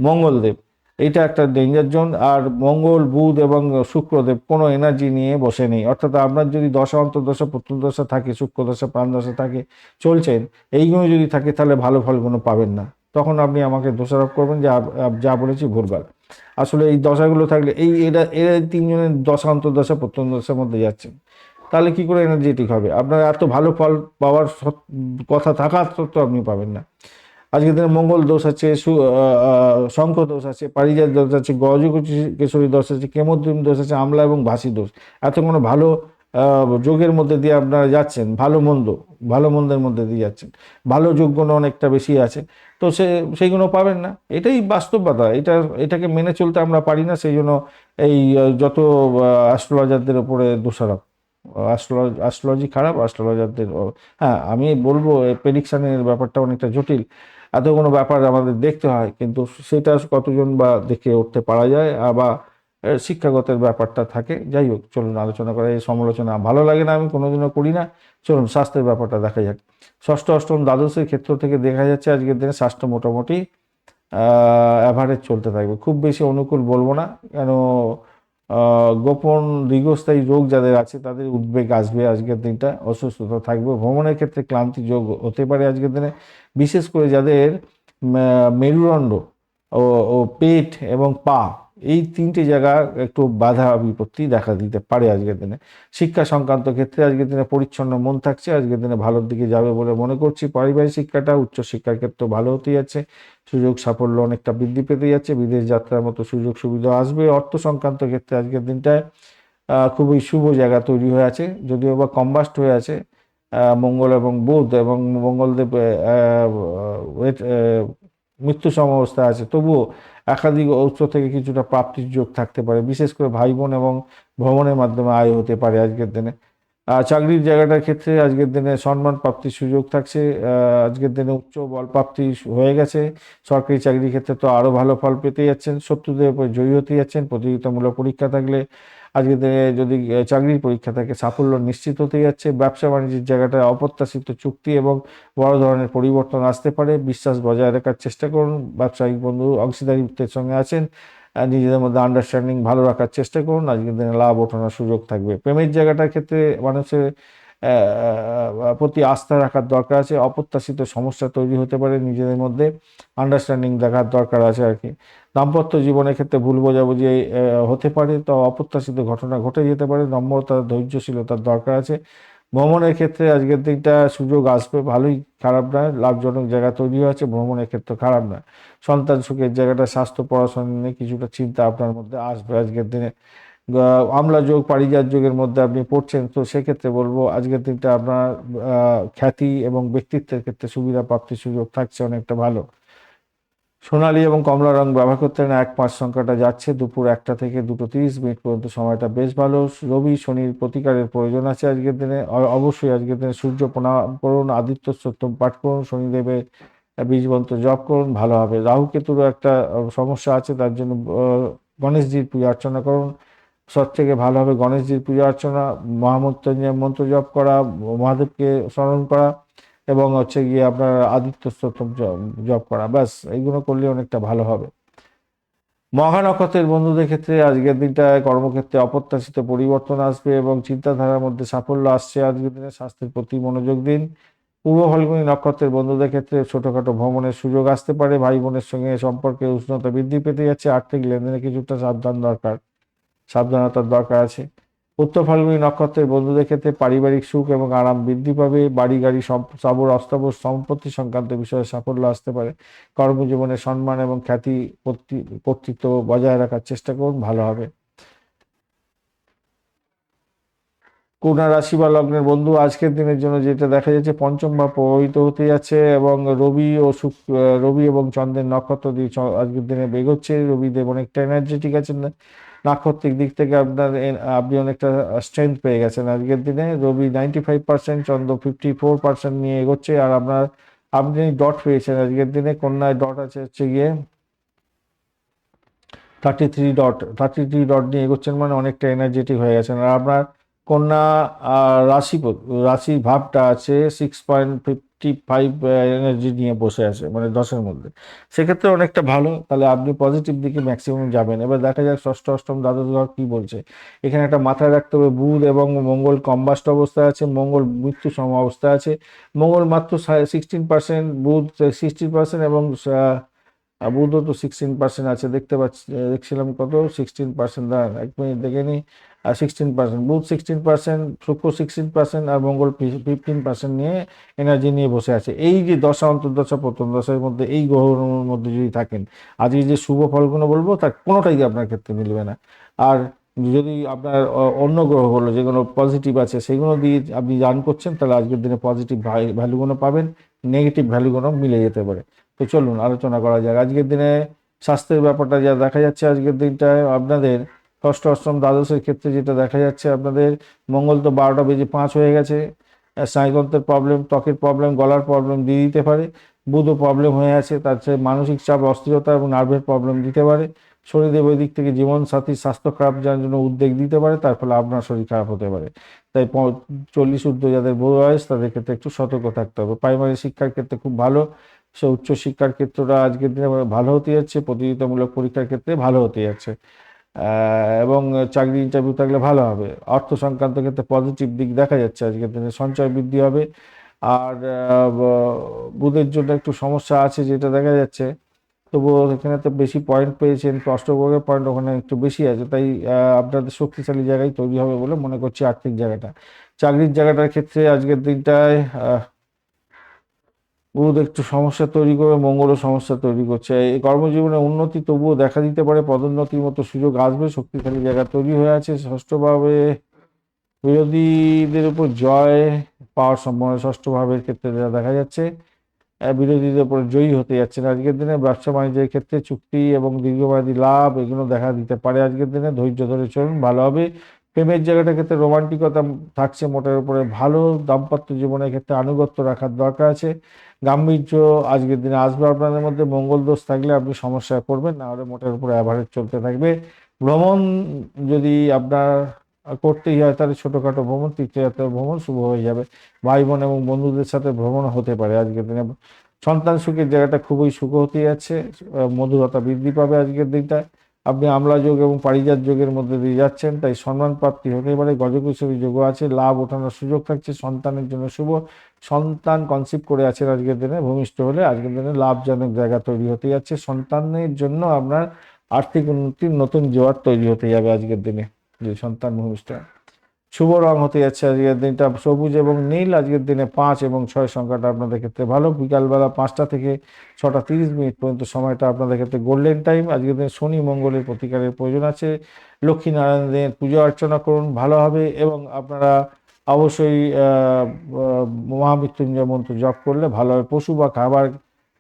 মঙ্গলদেব। এটা একটা ডেঞ্জার জোন। আর মঙ্গল, বুধ এবং শুক্রদেব কোনো এনার্জি নিয়ে বসে নেই, অর্থাৎ আপনার যদি দশা অন্তর্দশা প্রত্যুদশা থাকে, শুক্রদশা প্রাণদশা থাকে, চলছেন, এইগুলো যদি থাকে, তাহলে ভালো ফলগুলো পাবেন না। তখন আপনি আমাকে দোষারোপ করবেন যে যা বলেছি ভুলভাল। আসলে এই দশাগুলো থাকলে, এরা তিনজনের দশা অন্তর্দশা প্রত্যুদশার মধ্যে যাচ্ছেন, তাহলে কি করে এনার্জেটিক হবে? আপনার এত ভালো ফল পাওয়ার কথা থাকা সত্ত্বেও আপনি পাবেন না। আজকের দিনে মঙ্গল দোষ আছে, শঙ্খ দোষ আছে, পারিজাত দোষ আছে, কেশরী দোষ আছে, কেমোদ্রিম দোষ আছে, আমলা এবং ভাসি দোষ। এত কোনো ভালো যোগের মধ্যে দিয়ে আপনারা যাচ্ছেন, ভালো মন্দের মধ্যে দিয়ে যাচ্ছেন, ভালো যোগগুণ অনেকটা বেশি আছে। তো সেইগুলো পাবেন না, এটাই বাস্তবতা। এটাকে মেনে চলতে আমরা পারি না, সেই জন্য এই যত অ্যাস্ট্রোলজারদের ওপরে দোষারোপ। অ্যাস্ট্রোলজি খারাপ, অ্যাস্ট্রোলজারদের। হ্যাঁ, আমি বলবো প্রেডিকশনের ব্যাপারটা অনেকটা জটিল, এত কোনো ব্যাপার আমাদের দেখতে হয়, কিন্তু সেটা কতজন বা দেখে উঠতে পারা যায়, বা শিক্ষাগতের ব্যাপারটা থাকে। যাই হোক, চলুন আলোচনা করা, এই সমালোচনা ভালো লাগে না, আমি কোনোদিনও করি না। চলুন স্বাস্থ্যের ব্যাপারটা দেখা যাক। ষষ্ঠ, অষ্টম, দ্বাদশের ক্ষেত্র থেকে দেখা যাচ্ছে আজকের দিনে স্বাস্থ্য মোটামুটি অ্যাভারেজ চলতে থাকবে, খুব বেশি অনুকূল বলবো না। কেন, গোপন দীর্ঘস্থায়ী রোগ যাদের আছে তাদের উদ্বেগ আসবে আজকের দিনটা, অসুস্থতা থাকবে, ভ্রমণের ক্ষেত্রে ক্লান্তি যোগ হতে পারে আজকের দিনে। বিশেষ করে যাদের মেরুদণ্ড ও ও পেট এবং পা, এই তিনটে জায়গা একটু বাধা বিপত্তি দেখা দিতে পারে আজকের দিনে। শিক্ষা সংক্রান্ত ক্ষেত্রে আজকের দিনে পরিচ্ছন্ন মন থাকছে, আজকের দিনে ভালোর দিকে যাবে বলে মনে করছি। পারিবারিক শিক্ষাটা, উচ্চশিক্ষার ক্ষেত্রে ভালো হতে যাচ্ছে, সুযোগ সাফল্য অনেকটা বৃদ্ধি পেতে যাচ্ছে, বিদেশ যাত্রার মতো সুযোগ সুবিধা আসবে। অর্থ সংক্রান্ত ক্ষেত্রে আজকের দিনটায় খুবই শুভ জায়গা তৈরি হয়ে আছে, যদিও বা কম্বাস্ট হয়ে আছে মঙ্গল এবং বুধ, এবং মঙ্গলদেব মৃত্যু সম অবস্থায় আছে, তবুও একাধিক উৎস থেকে কিছুটা প্রাপ্তির যোগ থাকতে পারে, বিশেষ করে ভাই বোন এবং ভ্রমণের মাধ্যমে আয় হতে পারে আজকের দিনে। চাকরির জায়গাটার ক্ষেত্রে আজকের দিনে সম্মান প্রাপ্তির সুযোগ থাকছে। আজকের দিনে উচ্চ বল প্রাপ্তি হয়ে গেছে। সরকারি চাকরির ক্ষেত্রে তো আরও ভালো ফল পেতে যাচ্ছেন, শত্রুদের উপর জয়ী হতে যাচ্ছেন। প্রতিযোগিতামূলক পরীক্ষা থাকলে আজকের দিনে, যদি চাকরির পরীক্ষা থাকে, সাফল্য নিশ্চিত হতে যাচ্ছে। ব্যবসা বাণিজ্যের জায়গাটায় অপ্রত্যাশিত চুক্তি এবং বড় ধরনের পরিবর্তন আসতে পারে, বিশ্বাস বজায় রাখার চেষ্টা করুন। ব্যবসায়িক বন্ধু অংশীদারিত্বের সঙ্গে আছেন, নিজেদের মধ্যে আন্ডারস্ট্যান্ডিং ভালো রাখার চেষ্টা করুন, আজকের দিনে লাভ ওঠানোর সুযোগ থাকবে। প্রেমের জায়গাটার ক্ষেত্রে মানুষের প্রতি আস্থা রাখার দরকার আছে, অপ্রত্যাশিত সমস্যা তৈরি হতে পারে, নিজেদের মধ্যে আন্ডারস্ট্যান্ডিং দেখার দরকার আছে আর কি। দাম্পত্য জীবনের ক্ষেত্রে ভুল বোঝাবুঝি হতে পারে, তো অপ্রত্যাশিত ঘটনা ঘটে যেতে পারে, নম্রতা ধৈর্যশীলতার দরকার আছে। ভ্রমণের ক্ষেত্রে আজকের দিনটা সুযোগ আসবে, ভালোই, খারাপ নয়, লাভজনক জায়গা তৈরি হয়েছে, ভ্রমণের ক্ষেত্রে খারাপ নয়। সন্তান সুখের জায়গাটা, স্বাস্থ্য, পড়াশোনা নিয়ে কিছুটা চিন্তা আপনার মধ্যে আসবে আজকের দিনে। আমলা যোগ, পারিজাত যোগের মধ্যে আপনি পড়ছেন, তো সেক্ষেত্রে বলবো আজকের দিনটা আপনার খ্যাতি এবং ব্যক্তিত্বের ক্ষেত্রে সুবিধা প্রাপ্তির সুযোগ থাকছে অনেকটা ভালো। সোনালী এবং কমলা রং ব্যবহার করতে না, 1-5 সংখ্যাটা যাচ্ছে, দুপুর 1টা থেকে 2:30 পর্যন্ত সময়টা বেশ ভালো। রবি শনির প্রতিকারের প্রয়োজন আছে আজকের দিনে। অবশ্যই আজকের দিনে সূর্য প্রণাম করুন, আদিত্য স্তোত্র পাঠ করুন, শনিদেবের বীজ মন্ত্র জপ করুন, ভালো হবে। রাহু কেতুরও একটা সমস্যা আছে, তার জন্য গণেশজির পূজা অর্চনা করুন, সব থেকে ভালো হবে। গণেশজির পূজা অর্চনা, মহামৃত্যুঞ্জয় মন্ত্র জপ করা, মহাদেবকে স্মরণ করা, এবং হচ্ছে গিয়ে আপনার আদিত্য স্তোত্র জপ করা, ব্যাস এইগুলো করলে অনেকটা ভালো হবে। মঘা নক্ষত্রের বন্ধুদের ক্ষেত্রে আজকের দিনটায় কর্মক্ষেত্রে অপ্রত্যাশিত পরিবর্তন আসবে এবং চিন্তাধারার মধ্যে সাফল্য আসছে। আজকের দিনে স্বাস্থ্যের প্রতি মনোযোগ দিন। পূর্ব ফাল্গুনী নক্ষত্রের বন্ধুদের ক্ষেত্রে ছোটখাটো ভ্রমণের সুযোগ আসতে পারে। ভাই বোনের সঙ্গে সম্পর্কের উষ্ণতা বৃদ্ধি পেতে যাচ্ছে। আর্থিক লেনদেনে কিছুটা সাবধানতার দরকার আছে। উত্তর ফাল্গুনী নক্ষত্রের বন্ধুদের ক্ষেত্রে পারিবারিক সুখ এবং আরাম বৃদ্ধি পাবে। বাড়ি গাড়ি স্থাবর অস্থাবর সম্পত্তি সংক্রান্ত বিষয়ে সাফল্য আসতে পারে। কর্মজীবনে সম্মান এবং খ্যাতি কর্তৃত্ব বজায় রাখার চেষ্টা করুন, ভালো হবে। কন্যা রাশি বা লগ্নের বন্ধু, আজকের দিনের জন্য যেটা দেখা যাচ্ছে, পঞ্চম ভাব প্রভাবিত হতে যাচ্ছে এবং রবি এবং চন্দ্রের নক্ষত্র দিয়ে আজকের দিনে বেগোচ্ছে। রবিদেব অনেকটা এনার্জেটিক আছেন, নাক্ষত্রিক দিক থেকে আপনি অনেকটা স্ট্রেংথ পেয়ে গেছেন আজকের দিনে। রবি 95%, চন্দ্র 54% নিয়ে এগোচ্ছে। আর আপনি ডট পেয়েছেন আজকের দিনে, কন্যায় ডট আছে হচ্ছে গিয়ে 33 ডট নিয়ে এগোচ্ছেন, মানে অনেকটা এনার্জেটিক হয়ে গেছেন। আর আপনার কন্যা রাশি ভাবটা আছে 6.55 এনার্জি নিয়ে বসে আছে, মানে 10-এর মধ্যে। সেক্ষেত্রে অনেকটা ভালো, তাহলে আপনি পজিটিভ দিকে ম্যাক্সিমাম যাবেন। এবার দেখা যাক ষষ্ঠ অষ্টম দ্বাদশ ঘর কি বলছে। এখানে একটা মাথায় রাখতে হবে, বুধ এবং মঙ্গল কম্বাস্ট অবস্থায় আছে, মঙ্গল মৃত্যু সম অবস্থায় আছে। মঙ্গল মাত্র 16%, বুধ 60%, এবং বুধও তো 16% আছে, দেখছিলাম কত 16%, দাঁড়ান 1 মিনিট দেখে নি। 16%, বুধ 16%, শুক্র 16%, আর মঙ্গল 15% নিয়ে এনার্জি নিয়ে বসে আছে। এই যে দশা, অন্তর্দশা, প্রথম দশার মধ্যে এই গ্রহর মধ্যে যদি থাকেন, আজকে যে শুভ ফলগুলো বলবো তার কোনোটাই আপনার ক্ষেত্রে মিলবে না। আর যদি আপনার অন্য গ্রহগুলো যেগুলো পজিটিভ আছে সেগুলো দিয়ে আপনি রান করছেন, তাহলে আজকের দিনে পজিটিভ ভ্যালুগুলো পাবেন, নেগেটিভ ভ্যালুগুলো মিলে যেতে পারে। তো চলুন আলোচনা করা যাক আজকের দিনে স্বাস্থ্যের ব্যাপারটা। যা দেখা যাচ্ছে আজকের দিনটায় আপনাদের ষষ্ঠ অষ্টম দ্বাদশের ক্ষেত্রে যেটা দেখা যাচ্ছে, আপনাদের মঙ্গল তো 12টা বেজে 5 হয়ে গেছে। স্নায়ুতন্ত্রের প্রবলেম, ত্বকের প্রবলেম, গলার প্রবলেম দিয়ে দিতে পারে। বুধও প্রবলেম হয়ে আছে, তার চেয়ে মানসিক চাপ, অস্থিরতা এবং নার্ভের প্রবলেম দিতে পারে। শরীরের ওই দিক থেকে জীবনসাথীর স্বাস্থ্য খারাপ যার জন্য উদ্বেগ দিতে পারে, তার ফলে আপনার শরীর খারাপ হতে পারে। তাই 40 ঊর্ধ্ব যাদের বয়স তাদের ক্ষেত্রে একটু সতর্ক থাকতে হবে। প্রাইমারি শিক্ষার ক্ষেত্রে খুব ভালো, সে উচ্চশিক্ষার ক্ষেত্রটা আজকের দিনে ভালো হতে যাচ্ছে, প্রতিযোগিতামূলক পরীক্ষার ক্ষেত্রে ভালো হতে যাচ্ছে। এবং চাকরি ইন্টারভিউ থাকলে ভালো হবে। অর্থ সংক্রান্ত ক্ষেত্রে পজিটিভ দিক দেখা যাচ্ছে, আজকের দিনে সঞ্চয় বৃদ্ধি হবে। আর বুধের জন্য একটু সমস্যা আছে যেটা দেখা যাচ্ছে, তবুও এখানে তো বেশি পয়েন্ট পেয়েছেন, অষ্টগ্রহের পয়েন্ট ওখানে একটু বেশি আছে, তাই আপনাদের শক্তিশালী জায়গায় তৈরি হবে বলে মনে করছি আর্থিক জায়গাটা। চাকরির জায়গাটার ক্ষেত্রে আজকের দিনটায় বুধ একটু সমস্যা তৈরি করে, মঙ্গলও সমস্যা তৈরি করছে। এই কর্মজীবনে উন্নতি তবুও দেখা দিতে পারে, পদোন্নতির মতো সুযোগ আসবে, শক্তিশালী জায়গা তৈরি হয়ে আছে। ষষ্ঠভাবে বিরোধীদের উপর জয় পাওয়ার সম্ভাবনা ষষ্ঠ ভাবের ক্ষেত্রে যা দেখা যাচ্ছে, বিরোধীদের উপর জয়ী হতে যাচ্ছেন আজকের দিনে। ব্যবসা বাণিজ্যের ক্ষেত্রে চুক্তি এবং দীর্ঘমেয়াদী লাভ এগুলো দেখা দিতে পারে আজকের দিনে, ধৈর্য ধরে চলুন, ভালো হবে। প্রেমের জায়গাটার ক্ষেত্রে রোমান্টিকতা থাকছে মোটের উপরে ভালো। দাম্পত্য জীবনের ক্ষেত্রে আনুগত্য রাখার দরকার আছে। গাম্ভীর্য আজকের দিনে আসবে আপনাদের মধ্যে। মঙ্গল দোষ থাকলে আপনি সমস্যায় পড়বেন, না হলে মোটের উপরে অ্যাভারেজ চলতে থাকবে। ভ্রমণ যদি আপনার করতেই হয়, তাহলে ছোটখাটো ভ্রমণ, তীর্থযাত্রা ভ্রমণ শুভ হয়ে যাবে। ভাই বোন এবং বন্ধুদের সাথে ভ্রমণ হতে পারে আজকের দিনে। সন্তান সুখের জায়গাটা খুবই সুখ হতে যাচ্ছে, মধুরতা বৃদ্ধি পাবে আজকের দিনটায়। আপনি আমলা যোগ এবং পারিজাত যোগের মধ্যে দিয়ে যাচ্ছেন, তাই সম্মান প্রাপ্তি হতে পারে। গজকেশরী যোগ আছে, লাভ ওঠানোর সুযোগ থাকছে, সন্তানের জন্য শুভ। সন্তান কনসিভ করে আছেন আজকের দিনে, ভূমিষ্ঠ হলে আজকের দিনে লাভজনক জায়গা তৈরি হতে যাচ্ছে। সন্তানের জন্য আপনার আর্থিক উন্নতির নতুন জোয়ার তৈরি হতে যাবে আজকের দিনে, যে সন্তান ভূমিষ্ঠ। শুভ রং হতে যাচ্ছে আজকের দিনটা সবুজ এবং নীল। আজকের দিনে 5 এবং 6 সংখ্যাটা আপনাদের ক্ষেত্রে ভালো। বিকালবেলা 5টা থেকে 6টা 30 মিনিট পর্যন্ত সময়টা আপনাদের ক্ষেত্রে গোল্ডেন টাইম। আজকের দিনে শনি মঙ্গলের প্রতিকারের প্রয়োজন আছে। লক্ষ্মীনারায়ণের পুজো অর্চনা করুন, ভালো হবে। এবং আপনারা অবশ্যই মহামৃত্যুঞ্জয় মন্ত্র জপ করলে ভালো হবে।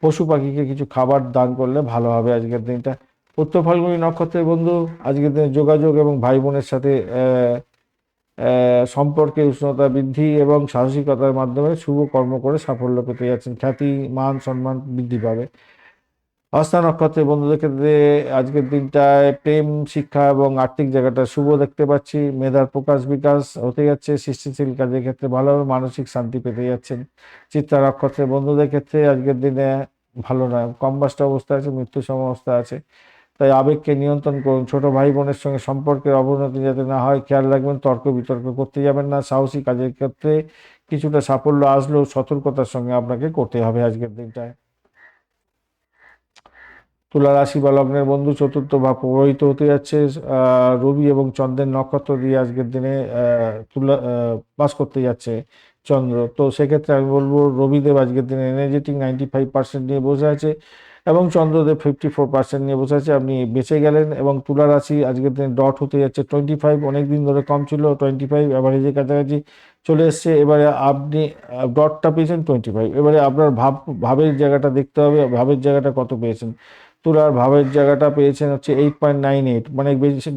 পশু পাখিকে কিছু খাবার দান করলে ভালো হবে আজকের দিনটা। উত্তর ফাল্গুনী নক্ষত্রের বন্ধু, আজকের দিনে যোগাযোগ এবং ভাই বোনের সাথে সম্পর্কে উষ্ণতা বৃদ্ধি এবং সাহসিকতার মাধ্যমে শুভ কর্ম করে সাফল্য পেতে যাচ্ছেন। খ্যাতি, মান, সম্মান বৃদ্ধি পাবে। হস্তা নক্ষত্রের বন্ধুদের ক্ষেত্রে আজকের দিনটায় প্রেম, শিক্ষা এবং আর্থিক জায়গাটা শুভ দেখতে পাচ্ছি। মেধার প্রকাশ বিকাশ হতে যাচ্ছে, সৃষ্টিশীল কাজের ক্ষেত্রে ভালো হবে, মানসিক শান্তি পেতে যাচ্ছেন। চিত্রা নক্ষত্রের বন্ধুদের ক্ষেত্রে আজকের দিনে ভালো নয়, কম্বাস্ট অবস্থা আছে, মৃত্যু সম অবস্থা আছে, তাই আবেগকে নিয়ন্ত্রণ করুন। ছোট ভাই বোনের সঙ্গে সম্পর্কের অবনতি যাতে না হয় খেয়াল রাখবেন। তর্ক বিতর্ক করতে যাবেন না। সাহসী কাজের ক্ষেত্রে কিছুটা সাফল্য আসলেও সতর্কতার সঙ্গে আপনাকে করতে হবে আজকের দিনটায়। তুলা রাশি বা লগ্নের বন্ধু, চতুর্থ ভাব প্রভাবিত হতে যাচ্ছে রবি এবং চন্দ্রের নক্ষত্র দিয়ে আজকের দিনে বাস করতে যাচ্ছে চন্দ্র। তো সেক্ষেত্রে আমি বলবো রবিদেব আজকের দিনে এনার্জেটিক 95% নিয়ে বসে আছে এবং চন্দ্রদেব 54% নিয়ে বসে আছে, আপনি বেঁচে গেলেন। এবং তুলা রাশি আজকের দিনে ডট হতে যাচ্ছে 25, অনেকদিন ধরে কম ছিল, 25 অ্যাভারেজের কাছাকাছি চলে এসছে। এবারে আপনি ডটটা পেয়েছেন 25, এবারে আপনার ভাবের জায়গাটা দেখতে হবে, ভাবের জায়গাটা কত পেয়েছেন। তুলার ভাবের জায়গাটা পেয়েছেন হচ্ছে 8.98, মানে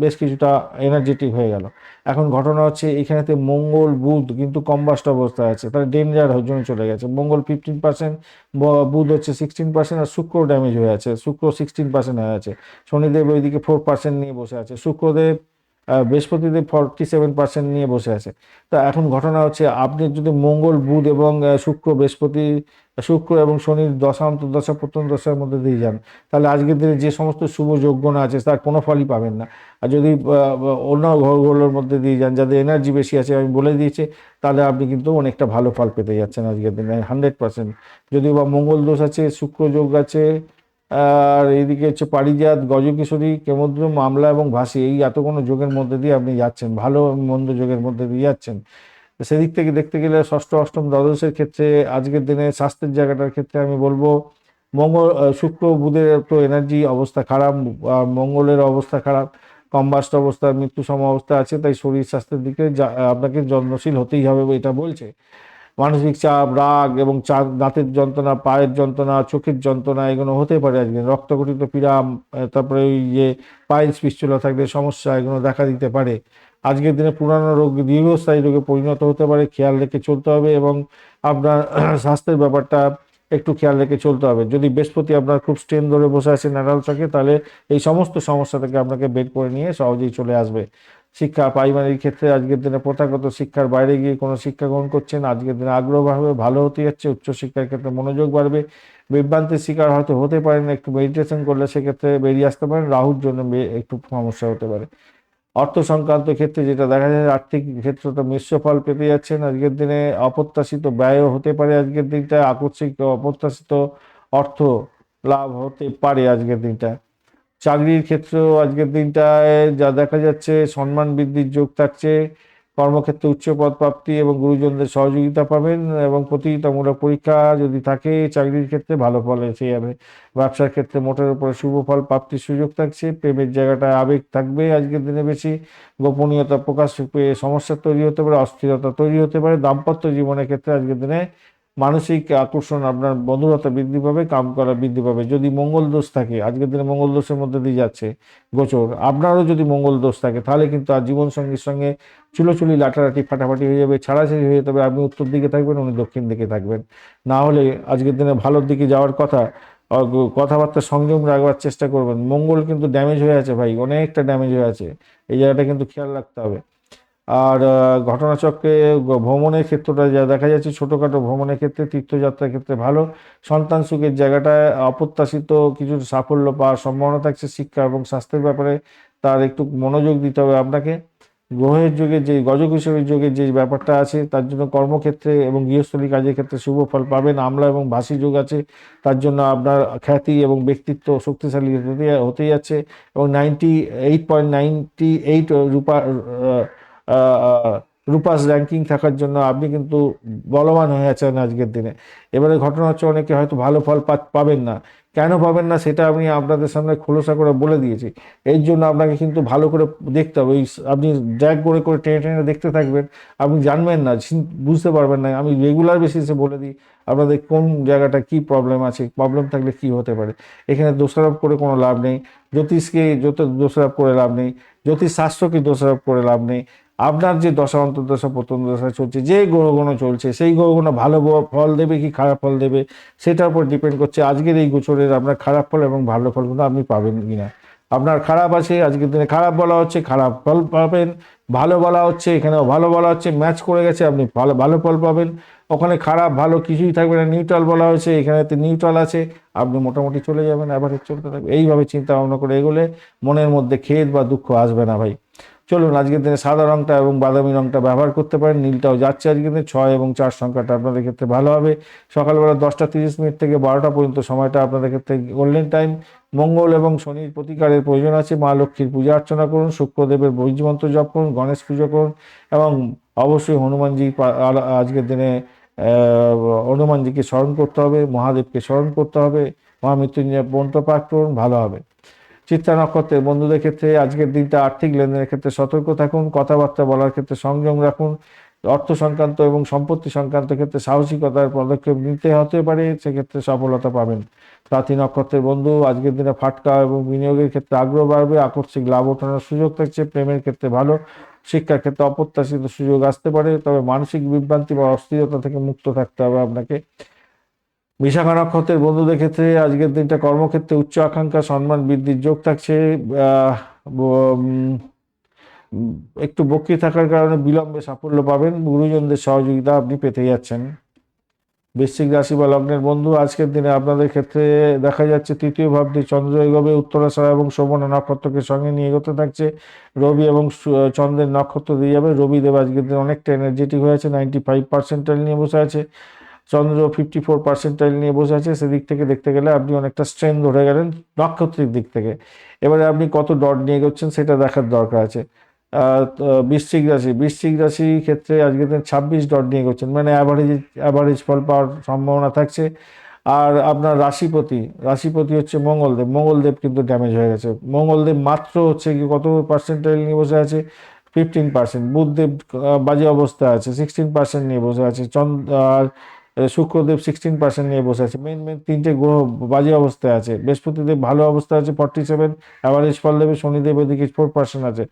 বেশ কিছুটা এনার্জেটিক হয়ে গেল। এখন ঘটনা হচ্ছে এখানেতে মঙ্গল বুধ কিন্তু কম্বাস্ট অবস্থায় আছে, তাহলে ডেঞ্জার জন্য চলে গেছে। মঙ্গল 15%, বুধ হচ্ছে 16%, আর শুক্র ড্যামেজ হয়ে আছে, শুক্র 16% হয়ে আছে। শনিদেব ওইদিকে 4% নিয়ে বসে আছে, শুক্রদেব বৃহস্পতিদেব 47% নিয়ে বসে আছে। তা এখন ঘটনা হচ্ছে আপনি যদি মঙ্গল বুধ এবং শুক্র এবং শনির দশা অন্তর্দশা প্রথম দশার মধ্যে দিয়ে যান, তাহলে আজকের দিনে যে সমস্ত শুভ যোগ্যনা আছে তার কোনো ফলই পাবেন না। আর যদি অন্য ঘরগুলোর মধ্যে দিয়ে যান যাদের এনার্জি বেশি আছে, আমি বলে দিয়েছি, তাহলে আপনি কিন্তু অনেকটা ভালো ফল পেতে যাচ্ছেন আজকের দিনে 100%। যদিও বা মঙ্গল দোষ আছে, শুক্র যোগ আছে, আর এইদিকে হচ্ছে পারিজাত, গজকিশোরী, কেমদ্রুম, মামলা এবং ভাসি, এই এতগুলো যোগের মধ্যে দিয়ে আপনি যাচ্ছেন, ভালো মন্দ যোগের মধ্যে দিয়ে যাচ্ছেন। সেদিক থেকে দেখতে গেলে ষষ্ঠ অষ্টম দ্বাদশের ক্ষেত্রে আজকের দিনে স্বাস্থ্যের জায়গাটার ক্ষেত্রে আমি বলবো শুক্র বুধের তো এনার্জি অবস্থা খারাপ, মঙ্গলের অবস্থা খারাপ, কম্বাস্ট অবস্থা, মৃত্যু সম অবস্থা আছে, তাই শরীর স্বাস্থ্যের দিকে আপনাকে যত্নশীল হতেই হবে এটা বলছে। মানসিক চাপ, রাগ এবং দাঁতের যন্ত্রণা, পায়ের যন্ত্রণা, চোখের যন্ত্রণা এগুলো হতে পারে আজকে। রক্তগঠিত পীড়া, তারপরে ওই যে পাইলস পিস্টুলা থাকলে সমস্যা, এগুলো দেখা দিতে পারে। আজকের দিনে পুরানো রোগ দীর্ঘস্থায়ী রোগে পরিণত হতে পারে, খেয়াল রেখে চলতে হবে। এবং আপনার স্বাস্থ্যের ব্যাপারটা একটু খেয়াল রেখে চলতে হবে। যদি বৃহস্পতি আপনার খুব স্ট্রেন ধরে বসে আছে, নাড়াল থাকে, তাহলে এই সমস্ত সমস্যা থেকে আপনাকে বের করে নিয়ে সহজেই চলে আসবে। শিক্ষা প্রাইমারির ক্ষেত্রে আজকের দিনে প্রথাগত শিক্ষার বাইরে গিয়ে কোনো শিক্ষা গ্রহণ করছেন, আজকের দিনে আগ্রহ বাড়বে, ভালো হতে যাচ্ছে। উচ্চশিক্ষার ক্ষেত্রে মনোযোগ বাড়বে। বিভ্রান্তির শিকার হয়তো হতে পারেন, একটু মেডিটেশন করলে সেক্ষেত্রে বেরিয়ে আসতে পারেন। রাহুর জন্য একটু সমস্যা হতে পারে। অর্থ সংক্রান্ত ক্ষেত্রে যেটা দেখা যায়, আর্থিক ক্ষেত্রটা মিশ্র ফল পেতে যাচ্ছেন আজকের দিনে। অপ্রত্যাশিত ব্যয়ও হতে পারে আজকের দিনটা, আকস্মিক অপ্রত্যাশিত অর্থ লাভ হতে পারে আজকের দিনটা। চাকরির ক্ষেত্রেও আজকের দিনটায় যা দেখা যাচ্ছে, সম্মান বৃদ্ধির যোগ থাকছে। কর্মক্ষেত্রে উচ্চ পদ প্রাপ্তি এবং গুরুজনদের সহযোগিতা পাবেন। এবং প্রতিযোগিতামূলক পরীক্ষা যদি থাকে চাকরির ক্ষেত্রে, ভালো ফল এসে যাবে। ব্যবসার ক্ষেত্রে মোটের উপরে শুভ ফল প্রাপ্তির সুযোগ থাকছে। প্রেমের জায়গাটায় আবেগ থাকবে আজকের দিনে বেশি। গোপনীয়তা প্রকাশ পেয়ে সমস্যা তৈরি হতে পারে, অস্থিরতা তৈরি হতে পারে। দাম্পত্য জীবনের ক্ষেত্রে আজকের দিনে মানসিক আকর্ষণ, আপনার বন্ধুরতা বৃদ্ধি পাবে, কাম করা বৃদ্ধি পাবে। যদি মঙ্গল দোষ থাকে, আজকের দিনে মঙ্গল দোষের মধ্যে দিয়ে যাচ্ছে গোচর, আপনারও যদি মঙ্গল দোষ থাকে, তাহলে কিন্তু আর জীবন সঙ্গীর সঙ্গে চুলোচুলি লাটালাটি ফাটাফাটি হয়ে যাবে, ছাড়াছাড়ি হয়ে যেতে হবে। আপনি উত্তর দিকে থাকবেন, উনি দক্ষিণ দিকে থাকবেন। না হলে আজকের দিনে ভালোর দিকে যাওয়ার কথা। কথাবার্তা সংযম রাখবার চেষ্টা করবেন। মঙ্গল কিন্তু ড্যামেজ হয়ে আছে ভাই, অনেকটা ড্যামেজ হয়ে আছে, এই জায়গাটা কিন্তু খেয়াল রাখতে হবে। আর ঘটনাচক্রে ভ্রমণের ক্ষেত্রটা যা দেখা যাচ্ছে, ছোটোখাটো ভ্রমণের ক্ষেত্রে, তীর্থযাত্রার ক্ষেত্রে ভালো। সন্তান সুখের জায়গাটায় অপ্রত্যাশিত কিছু সাফল্য পাওয়ার সম্ভাবনা থাকছে। শিক্ষা এবং স্বাস্থ্যের ব্যাপারে তার একটু মনোযোগ দিতে হবে আপনাকে। গ্রহের যুগে যে গজকিশোরীর যুগের যে ব্যাপারটা আছে, তার জন্য কর্মক্ষেত্রে এবং গৃহস্থলী কাজের ক্ষেত্রে শুভ ফল পাবেন। আমলা এবং ভাসি যোগ আছে, তার জন্য আপনার খ্যাতি এবং ব্যক্তিত্ব শক্তিশালী হতে যাচ্ছে। এবং 98.98 রূপাস র্যাঙ্কিং থাকার জন্য আপনি কিন্তু বলবান হয়ে আছেন আজকের দিনে। এবারে ঘটনা হচ্ছে, অনেকে হয়তো ভালো ফল পাবেন না। কেন পাবেন না সেটা আমি আপনাদের সামনে খোলসা করে বলে দিয়েছি। এর জন্য আপনাকে কিন্তু ভালো করে দেখতে হবে। আপনি ড্র্যাগ করে করে টেনে টেনে দেখতে থাকবেন, আপনি জানবেন না, বুঝতে পারবেন না। আমি রেগুলার বেসিসে বলে দিই আপনাদের কোন জায়গাটা কি প্রবলেম আছে, প্রবলেম থাকলে কি হতে পারে। এখানে দোষারোপ করে কোনো লাভ নেই, জ্যোতিষকে দোষারোপ করে লাভ নেই, জ্যোতিষ শাস্ত্রকে দোষারোপ করে লাভ নেই। আপনার যে দশা অন্তর্দশা প্রথম দশা চলছে, যে গ্রহগণ চলছে, সেই গ্রহগণ ভালো ফল দেবে কি খারাপ ফল দেবে, সেটার উপর ডিপেন্ড করছে আজকের এই গোচরের আপনার খারাপ ফল এবং ভালো ফলগুলো আপনি পাবেন কিনা। আপনার খারাপ আছে, আজকের দিনে খারাপ বলা হচ্ছে, খারাপ ফল পাবেন। ভালো বলা হচ্ছে, এখানেও ভালো বলা হচ্ছে, ম্যাচ করে গেছে, আপনি ভালো ভালো ফল পাবেন। ওখানে খারাপ ভালো কিছুই থাকবে না, নিউট্রাল বলা হয়েছে, এখানেতে নিউট্রাল আছে, আপনি মোটামুটি চলে যাবেন, অ্যাভারেজ চলতে থাকবে। এইভাবে চিন্তা ভাবনা করে এগোলে মনের মধ্যে খেদ বা দুঃখ আসবে না ভাই। চলুন আজকের দিনে সাদা রংটা এবং বাদামি রংটা ব্যবহার করতে পারেন, নীলটাও যাচ্ছে আজকের দিনে। 6 এবং 4 সংখ্যাটা আপনাদের ক্ষেত্রে ভালো হবে। সকালবেলা 10টা 30 মিনিট থেকে 12টা পর্যন্ত সময়টা আপনাদের ক্ষেত্রে গোল্ডেন টাইম। মঙ্গল এবং শনির প্রতিকারের প্রয়োজন আছে। মা লক্ষ্মীর পূজা অর্চনা করুন, শুক্রদেবের বীজ মন্ত্র জপ করুন, গণেশ পুজো করুন এবং অবশ্যই হনুমানজি আজকের দিনে হনুমানজিকে স্মরণ করতে হবে, মহাদেবকে স্মরণ করতে হবে, মহামৃত্যুঞ্জয় মন্ত্র পাঠ করুন, ভালো হবে। চিত্রা নক্ষত্রের বন্ধুদের ক্ষেত্রে আজকের দিনটা আর্থিক লেনদেনের ক্ষেত্রে সতর্ক থাকুন, কথাবার্তা বলার ক্ষেত্রে সংযম রাখুন, অর্থ সংক্রান্ত এবং সম্পত্তি সংক্রান্ত ক্ষেত্রে সাহসিকতার পদক্ষেপ নিতে হতে পারে, সেক্ষেত্রে সফলতা পাবেন। রাতি নক্ষত্রের বন্ধু আজকের দিনে ফাটকা এবং বিনিয়োগের ক্ষেত্রে আগ্রহ বাড়বে, আকস্মিক লাভ ওঠানোর সুযোগ থাকছে, প্রেমের ক্ষেত্রে ভালো, শিক্ষার ক্ষেত্রে অপ্রত্যাশিত সুযোগ আসতে পারে, তবে মানসিক বিভ্রান্তি বা অস্থিরতা থেকে মুক্ত থাকতে হবে আপনাকে। বিশাখা নক্ষত্রের বন্ধুদের ক্ষেত্রে আজকের দিনটা কর্মক্ষেত্রে উচ্চ আকাঙ্ক্ষা, সম্মান বৃদ্ধির যোগ থাকছে। আহ, একটু বক্রি থাকার কারণে বিলম্বে সাফল্য পাবেন, গুরুজনদের সহযোগিতা আপনি পেতে যাচ্ছেন। বৃশ্চিক রাশি বা লগ্নের বন্ধু আজকের দিনে আপনাদের ক্ষেত্রে দেখা যাচ্ছে তৃতীয় ভাবটি চন্দ্র এগোবে, উত্তরাষাঢ়া এবং শোভনা নক্ষত্রকে সঙ্গে নিয়ে এগোতে থাকছে। রবি এবং চন্দ্রের নক্ষত্র দিয়ে যাবে। রবিদেব আজকের দিন অনেকটা এনার্জেটিক হয়ে আছে, 95% নিয়ে বসে আছে। চন্দ্র 54% নিয়ে বসে আছে। সেদিক থেকে দেখতে গেলে আপনি অনেকটা স্ট্রেন ধরে গেলেন নক্ষত্রিক দিক থেকে। এবারে আপনি কত ডট নিয়ে এগোচ্ছেন সেটা দেখার দরকার আছে। বৃশ্চিক রাশি ক্ষেত্রে আজকের দিন 26 ডট নিয়ে এগোচ্ছেন, মানে অ্যাভারেজ ফল পাওয়ার সম্ভাবনা থাকছে। আর আপনার রাশিপতি হচ্ছে মঙ্গলদেব কিন্তু ড্যামেজ হয়ে গেছে। মঙ্গলদেব মাত্র হচ্ছে কি কত পার্সেন্টাইল নিয়ে বসে আছে, 15%। বুধদেব বাজে অবস্থায় আছে, 16% নিয়ে বসে আছে। আর শুক্রদেব 16% নিয়ে বসে আছে। মেন তিনটে গ্রহ বাজে অবস্থায় আছে। বৃহস্পতিদেব ভালো অবস্থায় আছে, 47 অ্যাভারেজ ফল দেবে। শনিদেব ওদিকে 4% আছে।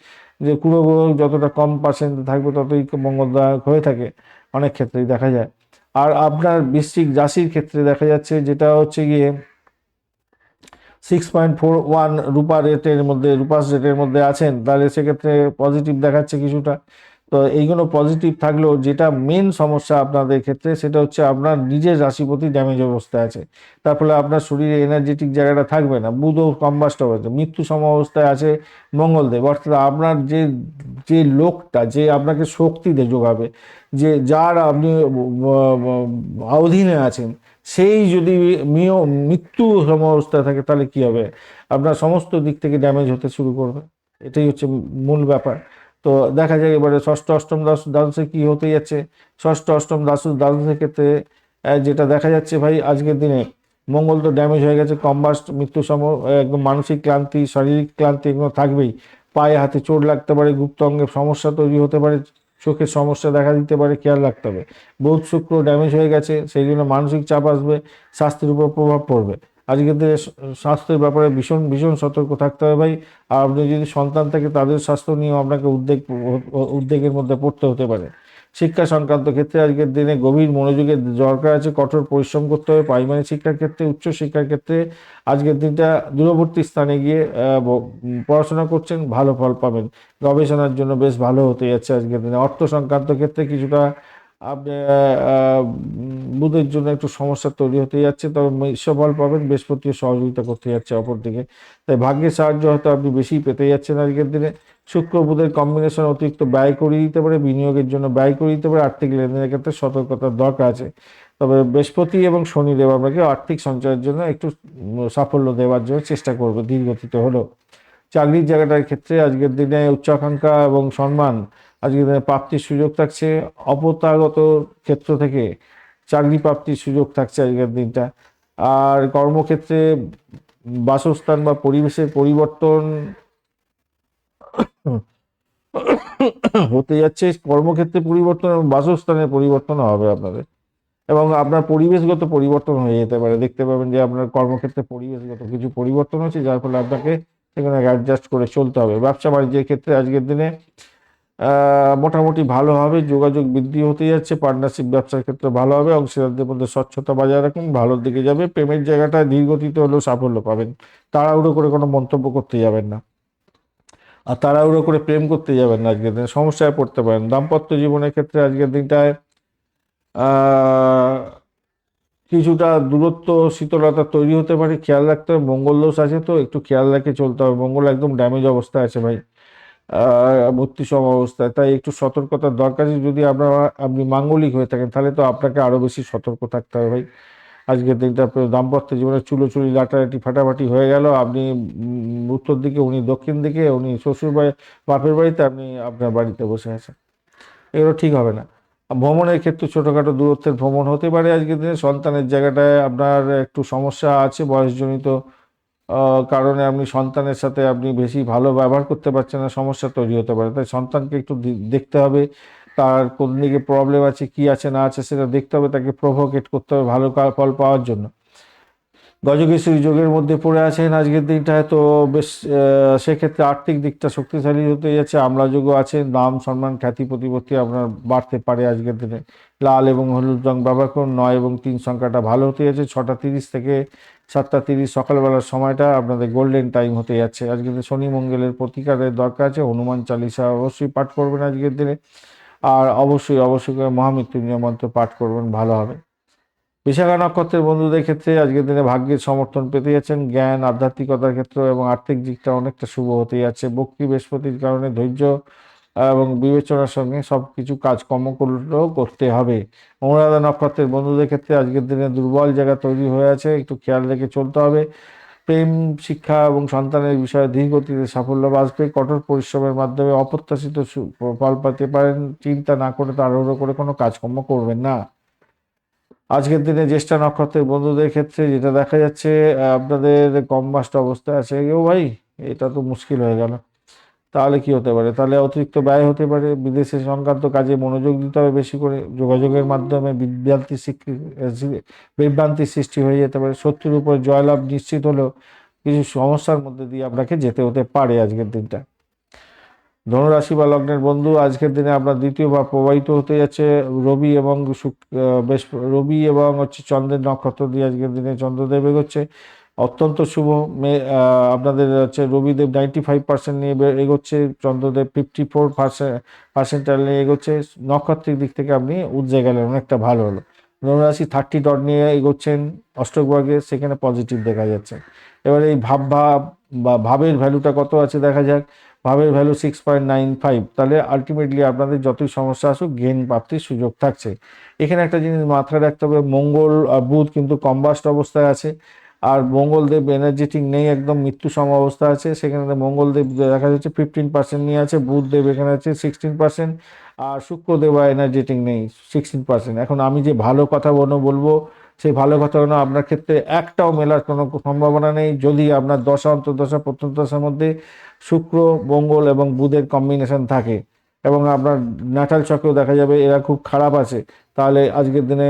যে কুড়ো গ্রহ যতটা কম পার্সেন্ট থাকবে ততই মঙ্গলদায়ক হয়ে থাকে, অনেক ক্ষেত্রেই দেখা যায়। আর আপনার বৃশ্চিক রাশির ক্ষেত্রে দেখা যাচ্ছে যেটা হচ্ছে গিয়ে 6.41 রূপাস রেটের মধ্যে আছেন, তাহলে সেক্ষেত্রে পজিটিভ দেখাচ্ছে কিছুটা। তো এইগুলো পজিটিভ থাকলেও যেটা মেন সমস্যা আপনাদের ক্ষেত্রে সেটা হচ্ছে আপনার নিজের রাশিপতি ড্যামেজ অবস্থায় আছে। তার ফলে আপনার শরীরে এনার্জেটিক জায়গাটা থাকবে না। বুধও কম্বাস্ট হয়েছে, মৃত্যু সম অবস্থায় আছে মঙ্গলদেব। অর্থাৎ আপনার যে যে লোকটা যে আপনাকে শক্তি যোগাবে, যে যার আপনি অধীনে আছেন, সেই যদি মৃত্যু সম অবস্থায় থাকে তাহলে কি হবে? আপনার সমস্ত দিক থেকে ড্যামেজ হতে শুরু করবে। এটাই হচ্ছে মূল ব্যাপার। তো দেখা যায় এবারে ষষ্ঠ অষ্টম দ্বাদশে কি হতে যাচ্ছে। ষষ্ঠ অষ্টম দ্বাদশের ক্ষেত্রে যেটা দেখা যাচ্ছে ভাই আজকের দিনে মঙ্গল তো ড্যামেজ হয়ে গেছে, কম্বাস্ট, মৃত্যু সম, একদম মানসিক ক্লান্তি, শারীরিক ক্লান্তি এগুলো থাকবেই। পায়ে হাতে চোট লাগতে পারে, গুপ্ত অঙ্গে সমস্যা তৈরি হতে পারে, চোখের সমস্যা দেখা দিতে পারে, খেয়াল রাখতে হবে। বুধ শুক্র ড্যামেজ হয়ে গেছে, সেই জন্য মানসিক চাপ আসবে, স্বাস্থ্যের উপর প্রভাব পড়বে। আজকের দিনে স্বাস্থ্যের ব্যাপারে ভীষণ ভীষণ সতর্ক থাকতে হবে ভাই। আর আপনি যদি সন্তান থাকে তাদের স্বাস্থ্য নিয়েও আপনাকে উদ্বেগের মধ্যে পড়তে হতে পারে। শিক্ষা সংক্রান্ত ক্ষেত্রে আজকের দিনে গভীর মনোযোগের দরকার আছে, কঠোর পরিশ্রম করতে হবে। প্রাইমারি শিক্ষার ক্ষেত্রে, উচ্চ শিক্ষার ক্ষেত্রে আজকের দিনটা দূরবর্তী স্থানে গিয়ে পড়াশোনা করছেন, ভালো ফল পাবেন। গবেষণার জন্য বেশ ভালো হতে যাচ্ছে আজকের দিনে। অর্থ সংক্রান্ত ক্ষেত্রে কিছুটা আপনি বুধের জন্য একটু সমস্যা তৈরি হতে যাচ্ছে, তবে মিশ্র ফল পাবেন। বৃহস্পতিও সহযোগিতা করতে যাচ্ছে অপরদিকে, তাই ভাগ্যের সাহায্য হয়তো আপনি বেশি পেতে যাচ্ছেন আজকের দিনে। শুক্র বুধের কম্বিনেশন অতিরিক্ত ব্যয় করিয়ে দিতে পারে, বিনিয়োগের জন্য ব্যয় করে দিতে পারে। আর্থিক লেনদেনের ক্ষেত্রে সতর্কতার দরকার আছে। তবে বৃহস্পতি এবং শনিদেব আপনাকে আর্থিক সঞ্চয়ের জন্য একটু সাফল্য দেওয়ার জন্য চেষ্টা করবে ধীরগতিতে হলেও। চাকরির জায়গাটার ক্ষেত্রে আজকের দিনে উচ্চাকাঙ্ক্ষা এবং সম্মান আজকের দিনে প্রাপ্তির সুযোগ থাকছে। অপতাগত ক্ষেত্র থেকে চাকরি প্রাপ্তির সুযোগ থাকছে আজকের দিনটা। আর কর্মক্ষেত্রে বাসস্থান বা পরিবেশের পরিবর্তন হতে যাচ্ছে। কর্মক্ষেত্রে পরিবর্তন এবং বাসস্থানের পরিবর্তন হবে আপনাদের, এবং আপনার পরিবেশগত পরিবর্তন হয়ে যেতে পারে। দেখতে পাবেন যে আপনার কর্মক্ষেত্রে পরিবেশগত কিছু পরিবর্তন হচ্ছে, যার ফলে আপনাকে সেখানে অ্যাডজাস্ট করে চলতে হবে। ব্যবসা বাণিজ্যের ক্ষেত্রে আজকের দিনে মোটামুটি ভালো হবে, যোগাযোগ বৃদ্ধি হতে যাচ্ছে। পার্টনারশিপ ব্যবসার ক্ষেত্রে ভালো হবে, অংশীদারদের মধ্যে স্বচ্ছতা বজায় রাখুন, ভালোর দিকে যাবে। প্রেমের জায়গাটায় ধীরগতিতে হলেও সাফল্য পাবেন। তাড়াহুড়ো করে কোনো মন্তব্য করতে যাবেন না, আর তাড়াহুড়ো করে প্রেম করতে যাবেন না, আজকের দিনে সমস্যায় পড়তে পারেন। দাম্পত্য জীবনের ক্ষেত্রে আজকের দিনটায় আহ কিছুটা দূরত্ব, শীতলতা তৈরি হতে পারে, খেয়াল রাখতে হবে। মঙ্গল দোষ আছে তো একটু খেয়াল রেখে চলতে হবে। মঙ্গল একদম ড্যামেজ অবস্থায় আছে ভাই। মৃত্যু সম অবস্থায়, তাই একটু সতর্কতার দরকার আছে। যদি আপনি মাঙ্গলিক হয়ে থাকেন তাহলে তো আপনাকে আরো বেশি সতর্ক থাকতে হবে ভাই। আজকের দিনটা আপনার দাম্পত্য জীবনে চুলোচুলি লাটালাটি ফাটাফাটি হয়ে গেল, আপনি উত্তর দিকে, উনি দক্ষিণ দিকে, উনি শ্বশুর বাড়ি বাপের বাড়িতে, আপনি আপনার বাড়িতে বসে আছেন, এগুলো ঠিক হবে না। ভ্রমণের ক্ষেত্রে ছোটখাটো দূরত্বের ভ্রমণ হতে পারে আজকের দিনে। সন্তানের জায়গাটায় আপনার একটু সমস্যা আছে বয়সজনিত কারণে, আপনি সন্তানের সাথে আপনি বেশি ভালো ব্যবহার করতে পারছেন না, সমস্যা তৈরি হতে পারে। তাই সন্তানকে একটু দেখতে হবে, তার কোন দিকে প্রবলেম আছে, কি আছে না আছে সেটা দেখতে হবে, তাকে প্রভোকেট করতে হবে ভালো ফল পাওয়ার জন্য। গজকেশরী যোগের মধ্যে পড়ে আছেন আজকের দিনটায়, তো বেশ সেক্ষেত্রে আর্থিক দিকটা শক্তিশালী হতে যাচ্ছে। আমলা যোগও আছে, নাম সম্মান খ্যাতি প্রতিপত্তি আপনার বাড়তে পারে আজকের দিনে। লাল এবং হলুদ রং ব্যবহার করুন। 9 এবং 3 সংখ্যাটা ভালো হতে যাচ্ছে। 6টা 30 থেকে 7টা 30 সকালবেলার সময়টা আপনাদের গোল্ডেন টাইম হতে যাচ্ছে। আজকের দিনে শনি মঙ্গলের প্রতিকারের দরকার আছে। হনুমান চালিসা অবশ্যই পাঠ করবেন আজকের দিনে। আর অবশ্যই অবশ্যই করে মহামৃত্যুঞ্জয় মন্ত্র পাঠ করবেন, ভালো হবে। বিশাখা নক্ষত্রের বন্ধুদের ক্ষেত্রে আজকের দিনে ভাগ্যের সমর্থন পেতে যাচ্ছেন। জ্ঞান আধ্যাত্মিকতার ক্ষেত্রে এবং আর্থিক দিকটা অনেকটা শুভ হতে যাচ্ছে। বক্রী বৃহস্পতির কারণে ধৈর্য এবং বিবেচনার সঙ্গে সবকিছু কাজকর্মগুলো করতে হবে। অনুরাধা নক্ষত্রের বন্ধুদের ক্ষেত্রে আজকের দিনে দুর্বল জায়গা তৈরি হয়ে আছে, একটু খেয়াল রেখে চলতে হবে। প্রেম, শিক্ষা এবং সন্তানের বিষয়ে ধীর গতিতে সাফল্য আসবে। কঠোর পরিশ্রমের মাধ্যমে অপ্রত্যাশিত ফল পেতে পারেন। চিন্তা না করে তাড়াহুড়ো করে কোনো কাজকর্ম করবেন না। আজকের দিনে জ্যেষ্ঠা নক্ষত্রের বন্ধুদের ক্ষেত্রে যেটা দেখা যাচ্ছে, আপনাদের কম্বাস্ট অবস্থায় আছে। ও ভাই, এটা তো মুশকিল হয়ে গেল। তাহলে কি হতে পারে? তাহলে অতিরিক্ত ব্যয় হতে পারে। বিদেশে সংক্রান্ত কাজে মনোযোগ দিতে হবে বেশি করে। যোগাযোগের মাধ্যমে বিভ্রান্তির সৃষ্টি হয়ে যেতে পারে। শত্রুর উপর জয়লাভ নিশ্চিত হলেও কিছু সমস্যার মধ্যে দিয়ে আপনাকে যেতে হতে পারে আজকের দিনটা। ধনুরাশি বা লগ্নের বন্ধু, আজকের দিনে আপনার দ্বিতীয় ভাব প্রবাহিত হতে যাচ্ছে। রবি এবং বেশ রবি এবং চন্দ্রের নক্ষত্র দিয়ে আজকের দিনে চন্দ্রদেব এগোচ্ছে, অত্যন্ত শুভ। আপনাদের হচ্ছে রবিদেব 95% নিয়ে এগোচ্ছে, চন্দ্রদেব 54% নিয়ে এগোচ্ছে। নক্ষত্রিক দিক থেকে আপনি উজ্জে গেলেন, অনেকটা ভালো হলো। ধনুরাশি 30 ডট নিয়ে এগোচ্ছেন অষ্টক ভাগে, সেখানে পজিটিভ দেখা যাচ্ছে। এবার এই ভাব বা ভাবের ভ্যালুটা কত আছে দেখা যাক। ভাবের ভ্যালু 6.95, তাহলে আলটিমেটলি আপনাদের যতই সমস্যা আসুক গেইন প্রাপ্তির সুযোগ থাকছে। এখানে একটা জিনিস মাথায় রাখতে হবে, মঙ্গল আর বুধ কিন্তু কম্বাস্ট অবস্থায় আছে। আর মঙ্গলদেব এনার্জেটিক নেই, একদম মৃত্যু সম অবস্থা আছে। সেখানে মঙ্গলদেব দেখা যাচ্ছে 15% নিয়ে আছে, বুধদেব এখানে আছে 16%, আর শুক্রদেব এনার্জেটিক নেই 16%। এখন আমি যে ভালো কথা বলবো, সেই ভালো কথাগুলো আপনার ক্ষেত্রে একটাও মেলার কোনো সম্ভাবনা নেই, যদি আপনার দশা অন্তর্দশা প্রত্যন্তদশার মধ্যে শুক্র, মঙ্গল এবং বুধের কম্বিনেশন থাকে এবং আপনার ন্যাটাল চক্রেও দেখা যাবে এরা খুব খারাপ আছে, তাহলে আজকের দিনে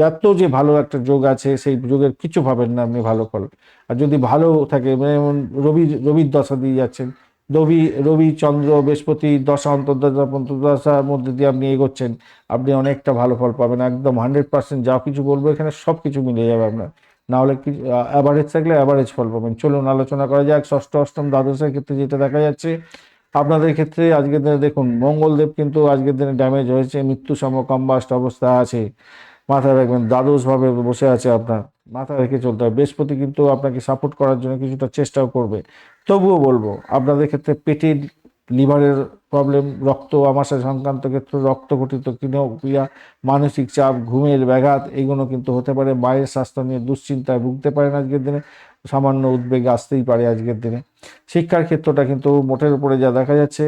যত যে ভালো একটা যোগ আছে সেই যোগের কিছু পাবেন না আপনি ভালো ফল। আর যদি ভালো থাকে, যেমন রবির দশা দিয়ে যাচ্ছেন, রবি রবি চন্দ্র বৃহস্পতি দশা অন্তর্দশা পঞ্চদশার মধ্যে দিয়ে আপনি এগোচ্ছেন, আপনি অনেকটা ভালো ফল পাবেন। একদম 100% যা কিছু বলবো এখানে সব কিছু মিলে যাবে আপনার। না হলে কি অ্যাভারেজ থাকলে অ্যাভারেজ ফল পাবেন। চলুন আলোচনা করা যাক ষষ্ঠ অষ্টম দ্বাদশের ক্ষেত্রে যেটা দেখা যাচ্ছে। আপনাদের ক্ষেত্রে আজকের দিনে দেখুন, মঙ্গলদেব কিন্তু আজকের দিনে ড্যামেজ হয়েছে, মৃত্যু সম কম্বাস্ট অবস্থা আছে। মাথায় রাখবেন, দ্বাদশ ভাবে বসে আছে আপনার, মাথায় রেখে চলতে হবে। বৃহস্পতি কিন্তু আপনাকে সাপোর্ট করার জন্য কিছুটা চেষ্টাও করবে। তবুও বলবো আপনাদের ক্ষেত্রে পেটের, লিভারের প্রবলেম, রক্ত আমাশয় সংক্রান্ত ক্ষেত্রে রক্ত ঘটিত ক্রিয়া, মানসিক চাপ, ঘুমের ব্যাঘাত এগুলো কিন্তু হতে পারে। মায়ের স্বাস্থ্য নিয়ে দুশ্চিন্তায় ভুগতে পারেন আজকের দিনে, সামান্য উদ্বেগ আসতেই পারে আজকের দিনে। শিক্ষার ক্ষেত্রটা কিন্তু মোটের উপরে যা দেখা যাচ্ছে,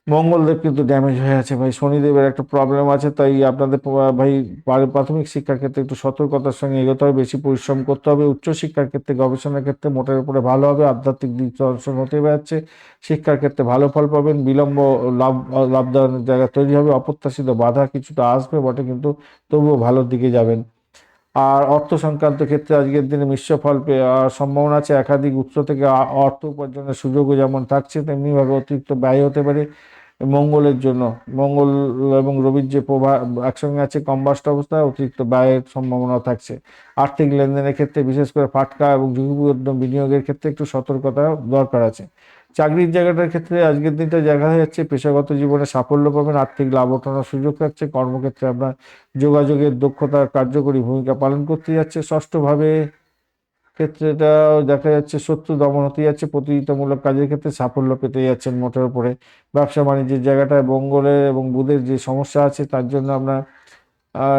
মঙ্গলদেব কিন্তু ড্যামেজ হয়ে আছে ভাই, শনিদেবের একটা প্রবলেম আছে। তাই আপনাদের ভাই প্রাথমিক শিক্ষার ক্ষেত্রে একটু সতর্কতার সঙ্গে এগোতে হবে, বেশি পরিশ্রম করতে হবে। উচ্চ শিক্ষার ক্ষেত্রে গবেষণার ক্ষেত্রে মোটের উপরে ভালো হবে, আধ্যাত্মিক দিক দর্শন হতে যাচ্ছে। শিক্ষার ক্ষেত্রে ভালো ফল পাবেন, বিলম্ব লাভদায়কের জায়গা তৈরি হবে। অপ্রত্যাশিত বাধা কিছুটা আসবে বটে, কিন্তু তবুও ভালোর দিকে যাবেন। আর অর্থ সংক্রান্ত ক্ষেত্রে আজকের দিনে মিশ্র ফল সম্ভাবনা আছে। একাধিক উৎস থেকে অর্থ উপার্জনের সুযোগও যেমন থাকছে, তেমনিভাবে অতিরিক্ত ব্যয় হতে পারে মঙ্গলের জন্য। মঙ্গল এবং রবির যে প্রভাব একসঙ্গে আছে কম্বাস্ট অবস্থায়, অতিরিক্ত ব্যয়ের সম্ভাবনা থাকছে। আর্থিক লেনদেনের ক্ষেত্রে বিশেষ করে ফাটকা এবং ঝুঁকিপূর্ণ বিনিয়োগের ক্ষেত্রে একটু সতর্কতা দরকার আছে। চাকরির জায়গাটার ক্ষেত্রে আজকের দিনটা দেখা যাচ্ছে পেশাগত জীবনে সাফল্য পাবেন, আর্থিক লাভ ওঠানোর সুযোগ থাকছে। কর্মক্ষেত্রে আপনার যোগাযোগের দক্ষতা কার্যকরী ভূমিকা পালন করতে যাচ্ছে। ষষ্ঠভাবে ক্ষেত্রেটা দেখা যাচ্ছে শত্রু দমন হতে যাচ্ছে, প্রতিযোগিতামূলক কাজের ক্ষেত্রে সাফল্য পেতে যাচ্ছেন মোটের উপরে। ব্যবসা বাণিজ্যের জায়গাটায় মঙ্গলের এবং বুধের যে সমস্যা আছে তার জন্য আপনার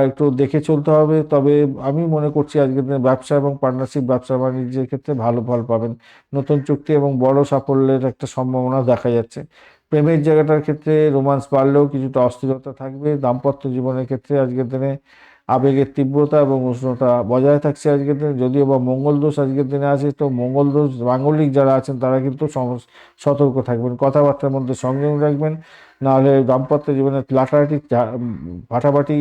একটু দেখে চলতে হবে। তবে আমি মনে করছি আজকের দিনে ব্যবসা এবং পার্টনারশিপ ব্যবসা বাণিজ্যের ক্ষেত্রে ভালো ফল পাবেন। নতুন চুক্তি এবং বড় সাফল্যের একটা সম্ভাবনা দেখা যাচ্ছে। প্রেমের জায়গাটার ক্ষেত্রে রোমান্স বাড়লেও কিছুটা অস্থিরতা থাকবে। দাম্পত্য জীবনের ক্ষেত্রে আজকের দিনে আবেগের তীব্রতা এবং উষ্ণতা বজায় থাকছে আজকের দিনে। যদিও বা মঙ্গল দোষ আজকের দিনে আছে, তো মঙ্গল দোষ মাঙ্গলিক যারা আছেন তারা কিন্তু সতর্ক থাকবেন, কথাবার্তার মধ্যে সংযম রাখবেন, নাহলে দাম্পত্য জীবনে লাটালাটি ফাটাফাটি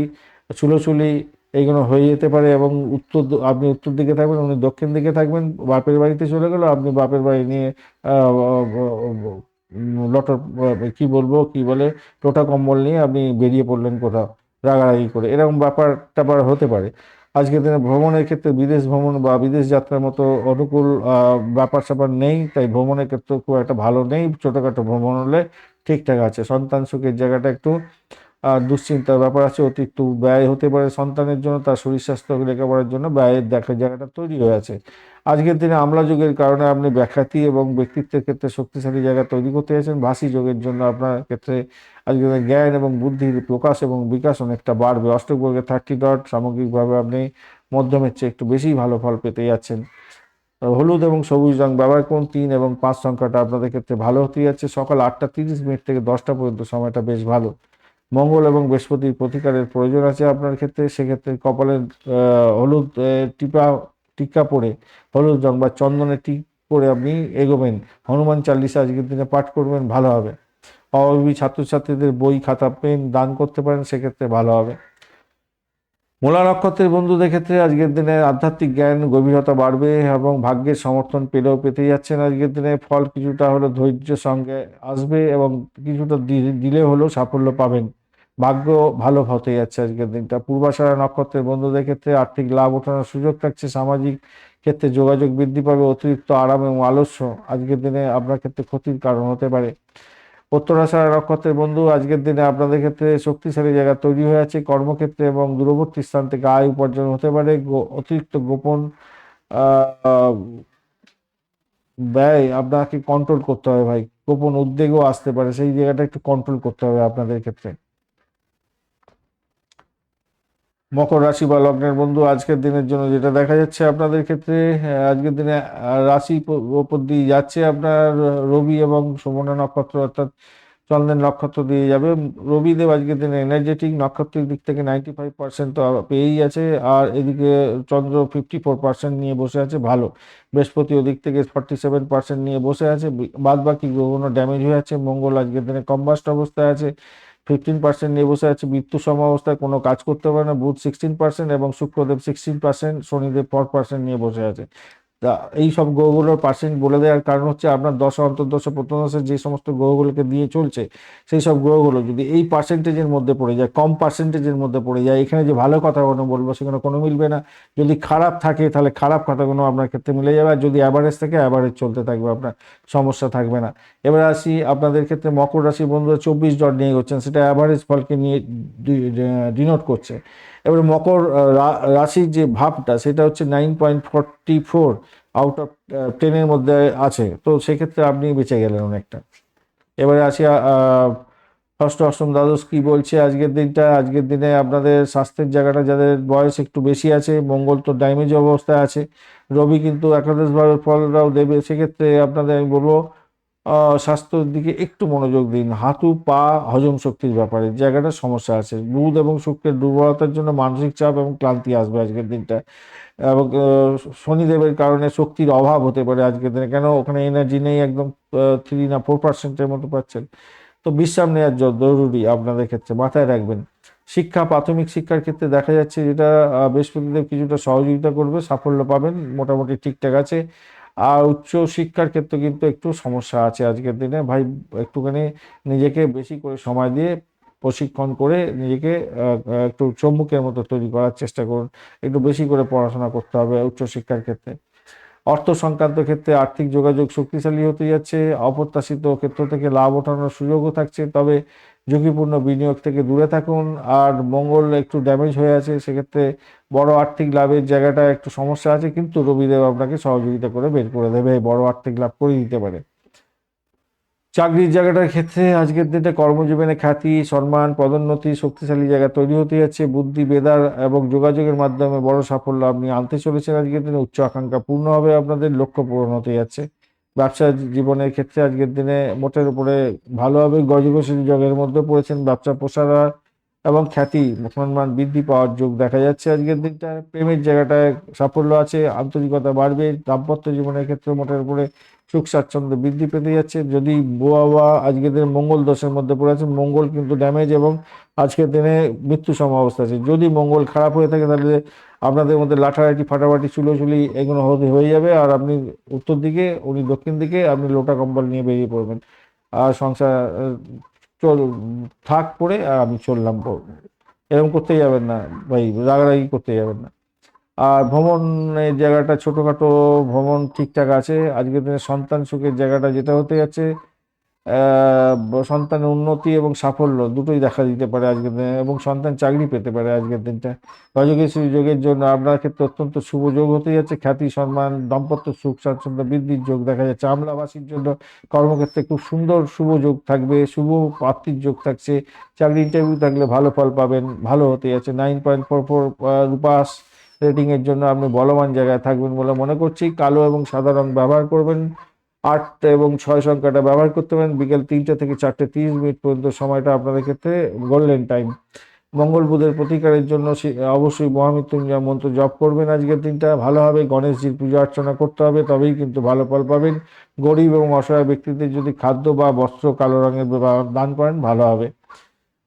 চুলোচুলি এইগুলো হয়ে যেতে পারে। এবং আপনি উত্তর দিকে থাকবেন, উনি দক্ষিণ দিকে থাকবেন, বাপের বাড়িতে চলে গেল, আপনি বাপের বাড়ি নিয়ে লটর কি বলবো কি বলে টোটা কম্বল নিয়ে আপনি বেরিয়ে পড়লেন কোথাও রাগারাগি করে, এরকম ব্যাপার ট্যাপার হতে পারে। আজকের দিনে ভ্রমণের ক্ষেত্রে বিদেশ ভ্রমণ বা বিদেশ যাত্রার মতো অনুকূল ব্যাপার স্যাপার নেই, তাই ভ্রমণের ক্ষেত্রে খুব একটা ভালো নেই। ছোটোখাটো ভ্রমণ হলে ঠিকঠাক আছে। সন্তান সুখের জায়গাটা একটু দুশ্চিন্তার ব্যাপার আছে, অতিরিক্ত ব্যয় হতে পারে সন্তানের জন্য, তার শরীর স্বাস্থ্য লেখাপড়ার জন্য ব্যয়ের দেখার জায়গাটা তৈরি হয়ে আছে। আজকের দিনে আমলা যুগের কারণে আপনি ব্যাখ্যাতি এবং ব্যক্তিত্বের ক্ষেত্রে শক্তিশালী জায়গা তৈরি করতে চাইছেন। ভাষী যোগের জন্য আপনার ক্ষেত্রে আজকের দিনে জ্ঞান এবং বুদ্ধির প্রকাশ এবং বিকাশ অনেকটা বাড়বে। অষ্টক বর্গে 30 ডট, সামগ্রিকভাবে আপনি মধ্যমের চেয়ে একটু বেশি ভালো ফল পেতে যাচ্ছেন। হলুদ এবং সবুজ রং ব্যবহার করুন। 3 এবং 5 সংখ্যাটা আপনাদের ক্ষেত্রে ভালো হতে যাচ্ছে। সকাল 8টা 30 মিনিট থেকে 10টা পর্যন্ত সময়টা বেশ ভালো। মঙ্গল এবং বৃহস্পতির প্রতিকারের প্রয়োজন আছে আপনার ক্ষেত্রে, সেক্ষেত্রে কপালের হলুদ টিকা পরে, হলুদ রং বা চন্দনের টিপ পরে আপনি এগোবেন। হনুমান চালিসা আজকের দিনে পাঠ করবেন, ভালো হবে। অভাবী ছাত্রছাত্রীদের বই খাতা পেন দান করতে পারেন, সেক্ষেত্রে ভালো হবে। মূলা নক্ষত্রের বন্ধুদের ক্ষেত্রে আজকের দিনে আধ্যাত্মিক জ্ঞান গভীরতা বাড়বে এবং ভাগ্যের সমর্থন পেলেও পেতে যাচ্ছেন। আজকের দিনে ফল কিছুটা হলো ধৈর্যের সঙ্গে আসবে এবং কিছুটা দিলে হলেও সাফল্য পাবেন। ভাগ্য ভালো হতে যাচ্ছে আজকের দিনটা। পূর্বাষাঢ়া নক্ষত্রের বন্ধুদের ক্ষেত্রে আর্থিক লাভ ওঠানোর সুযোগ থাকছে। সামাজিক ক্ষেত্রে যোগাযোগ বৃদ্ধি পাবে। অতিরিক্ত আরাম এবং আলস্য আজকের দিনে আপনার ক্ষেত্রে ক্ষতির কারণ হতে পারে। উত্তরাষাঢ়া নক্ষত্রের বন্ধু আজকের দিনে আপনাদের ক্ষেত্রে শক্তিশালী জায়গা তৈরি হয়ে আছে। কর্মক্ষেত্রে এবং দূরবর্তী স্থান থেকে আয় উপার্জন হতে পারে। অতিরিক্ত গোপন আহ, ব্যয় আপনাকে কন্ট্রোল করতে হবে ভাই। গোপন উদ্বেগও আসতে পারে, সেই জায়গাটা একটু কন্ট্রোল করতে হবে আপনাদের ক্ষেত্রে। মকর রাশি বা লগ্নের বন্ধু আজকের দিনের জন্য যেটা দেখা যাচ্ছে আপনাদের ক্ষেত্রে, আজকের দিনে রাশি ওপর দিয়ে যাচ্ছে আপনার রবি এবং সুবর্ণা নক্ষত্র, অর্থাৎ চন্দ্রের নক্ষত্র দিয়ে যাবে। রবিদেব আজকের দিনে এনার্জেটিক, নক্ষত্রের দিক থেকে 95% তো পেয়েই আছে, আর এদিকে চন্দ্র 54% নিয়ে বসে আছে, ভালো। বৃহস্পতি ওদিক থেকে 47% নিয়ে বসে আছে, বাদ বাকি গ্রহগুলো ড্যামেজ হয়ে আছে। মঙ্গল আজকের দিনে কম্বাস্ট অবস্থায় আছে, 15% নিয়ে বসে আছে, মৃত্যু সম অবস্থায়, কোনো কাজ করতে পারে না। বুধ 16% এবং শুক্রদেব 16%, শনিদেব 4% নিয়ে বসে আছে। তা এই সব গ্রহগুলোর পার্সেন্ট বলে দেওয়ার কারণ হচ্ছে আপনার দশা অন্তর্দশা প্রত্যদশা যে সমস্ত গ্রহগুলোকে দিয়ে চলছে, সেই সব গ্রহগুলো যদি এই পার্সেন্টেজের মধ্যে পড়ে যায়, কম পার্সেন্টেজের মধ্যে পড়ে যায়, এখানে যে ভালো কথাগুলো বলবো সেখানে কোনো মিলবে না। যদি খারাপ থাকে তাহলে খারাপ কথাগুলো আপনার ক্ষেত্রে মিলে যাবে, আর যদি অ্যাভারেজ থাকে অ্যাভারেজ চলতে থাকবে, আপনার সমস্যা থাকবে না। এবার আসি আপনাদের ক্ষেত্রে মকর রাশি বন্ধুরা 24 ডট নিয়ে করছেন, সেটা অ্যাভারেজ ফলকে নিয়ে ডিনোট করছে। এবারে মকর রাশির যে ভাবটা সেটা হচ্ছে 9.44 আউট অফ 10-এর মধ্যে আছে, তো সেক্ষেত্রে আপনি বেঁচে গেলেন অনেকটা। এবারে আসি ষষ্ঠ অষ্টম দ্বাদশ কি বলছে আজকের দিনটা। আজকের দিনে আপনাদের স্বাস্থ্যের জায়গাটা, যাদের বয়স একটু বেশি আছে, মঙ্গল তো ড্যামেজ অবস্থায় আছে, রবি কিন্তু একাদশভাবে ফলটাও দেবে, সেক্ষেত্রে আপনাদের আমি বলবো স্বাস্থ্যের দিকে একটু মনোযোগ দিন। হাঁটু পা হজম শক্তির ব্যাপারে জায়গাটা সমস্যা আছে। বুধ এবং শুক্রের দুর্বলতার জন্য মানসিক চাপ এবং ক্লান্তি আসবে আজকের দিনটা। এবং শনিদেবের কারণে শক্তির অভাব হতে পারে আজকের দিনে, কেন ওখানে এনার্জি নেই, একদম 3 না 4%-এর মতো পাচ্ছেন। তো বিশ্রাম নেওয়ার জরুরি আপনাদের ক্ষেত্রে, মাথায় রাখবেন। শিক্ষা, প্রাথমিক শিক্ষার ক্ষেত্রে দেখা যাচ্ছে যেটা বৃহস্পতিদেব কিছুটা সহযোগিতা করবে, সাফল্য পাবেন, মোটামুটি ঠিকঠাক আছে। আর উচ্চ শিক্ষার ক্ষেত্রে কিন্তু একটু সমস্যা আছে আজকের দিনে ভাই। একটুখানি নিজেকে বেশি করে সময় দিয়ে প্রশিক্ষণ করে নিজেকে একটু চম্মুকের মতো তৈরি করার চেষ্টা করুন। একটু বেশি করে পড়াশোনা করতে হবে উচ্চশিক্ষার ক্ষেত্রে। অর্থ সংক্রান্ত ক্ষেত্রে আর্থিক যোগাযোগ শক্তিশালী হতে যাচ্ছে, অপ্রত্যাশিত ক্ষেত্র থেকে লাভ ওঠানোর সুযোগও থাকছে, তবে ঝুঁকিপূর্ণ বিনিয়োগ থেকে দূরে থাকুন। আর মঙ্গল একটু ড্যামেজ হয়ে আছে, সেক্ষেত্রে বড় আর্থিক লাভের জায়গাটা একটু সমস্যা আছে, কিন্তু রবিদেব আপনাকে সহযোগিতা করে বের করে দেবে, বড় আর্থিক লাভ করে দিতে পারে। চাকরির জায়গাটার ক্ষেত্রে আজকের দিনে কর্মজীবনে খ্যাতি, সম্মান, পদোন্নতি, শক্তিশালী জায়গা তৈরি হতে যাচ্ছে। বুদ্ধি, বেদার এবং যোগাযোগের মাধ্যমে বড় সাফল্য আপনি আনতে চলেছেন আজকের দিনে। উচ্চ আকাঙ্ক্ষা পূর্ণ হবে, আপনাদের লক্ষ্য পূরণ হতে যাচ্ছে। ব্যবসা জীবনের ক্ষেত্রে আজকের দিনে মোটের উপরে ভালো হবে। গজগোষী যোগের মধ্যে পড়েছেন, ব্যবসা প্রসার এবং খ্যাতি, সম্মান বৃদ্ধি পাওয়ার যোগ দেখা যাচ্ছে আজকের দিনটা। প্রেমের জায়গাটায় সাফল্য আছে, আন্তরিকতা বাড়বে। দাম্পত্য জীবনের ক্ষেত্রে মোটের উপরে সুখ স্বাচ্ছন্দ্য বৃদ্ধি পেতে যাচ্ছে। যদি বোয়া আজকের দিনে মঙ্গল দোষের মধ্যে পড়ে আছে, মঙ্গল কিন্তু ড্যামেজ এবং আজকের দিনে মৃত্যু সম অবস্থা আছে। যদি মঙ্গল খারাপ হয়ে থাকে তাহলে আপনাদের মধ্যে লাঠালাঠি, ফাটাফাটি, চুলোচুলি এগুলো হয়ে যাবে। আর আপনি উত্তর দিকে, উনি দক্ষিণ দিকে, আপনি লোটা কম্বল নিয়ে বেরিয়ে পড়বেন। আর সংসার চল থাক পড়ে, আর আমি চললাম এরকম করতে যাবেন না ভাই, রাগারাগি করতে যাবেন না। আর ভ্রমণের জায়গাটা ছোটোখাটো ভ্রমণ ঠিকঠাক আছে আজকের দিনে। সন্তান সুখের জায়গাটা যেটা হতে যাচ্ছে, সন্তানের উন্নতি এবং সাফল্য দুটোই দেখা দিতে পারে আজকের দিনে, এবং সন্তান চাকরি পেতে পারে আজকের দিনটা। গজকেশরী যোগের জন্য আপনার ক্ষেত্রে অত্যন্ত শুভ যোগ হতে যাচ্ছে। খ্যাতি, সম্মান, দাম্পত্য সুখ স্বাচ্ছন্দ্য বৃদ্ধির যোগ দেখা যাচ্ছে। আমলাবাসীর জন্য কর্মক্ষেত্রে খুব সুন্দর শুভ যোগ থাকবে, শুভ প্রাপ্তির যোগ থাকছে। চাকরি ইন্টারভিউ থাকলে ভালো ফল পাবেন, ভালো হতে যাচ্ছে। 9.44 রূপাস রেটিং এর জন্য আপনি বলবান জায়গায় থাকবেন বলে মনে করছি। কালো এবং সাদা রং ব্যবহার করবেন। 8 এবং 6 সংখ্যাটা ব্যবহার করতে পারেন। বিকেল 3টা থেকে 4:30 পর্যন্ত সময়টা আপনাদের ক্ষেত্রে গোল্ডেন টাইম। মঙ্গল বুধের প্রতিকারের জন্য অবশ্যই মহামৃত্যুঞ্জয় মন্ত্র জপ করবেন আজকের দিনটা, ভালো হবে। গণেশজির পূজা অর্চনা করতে হবে, তবেই কিন্তু ভালো ফল পাবেন। গরিব এবং অসহায় ব্যক্তিদের যদি খাদ্য বা বস্ত্র কালো রঙের দান করেন ভালো হবে।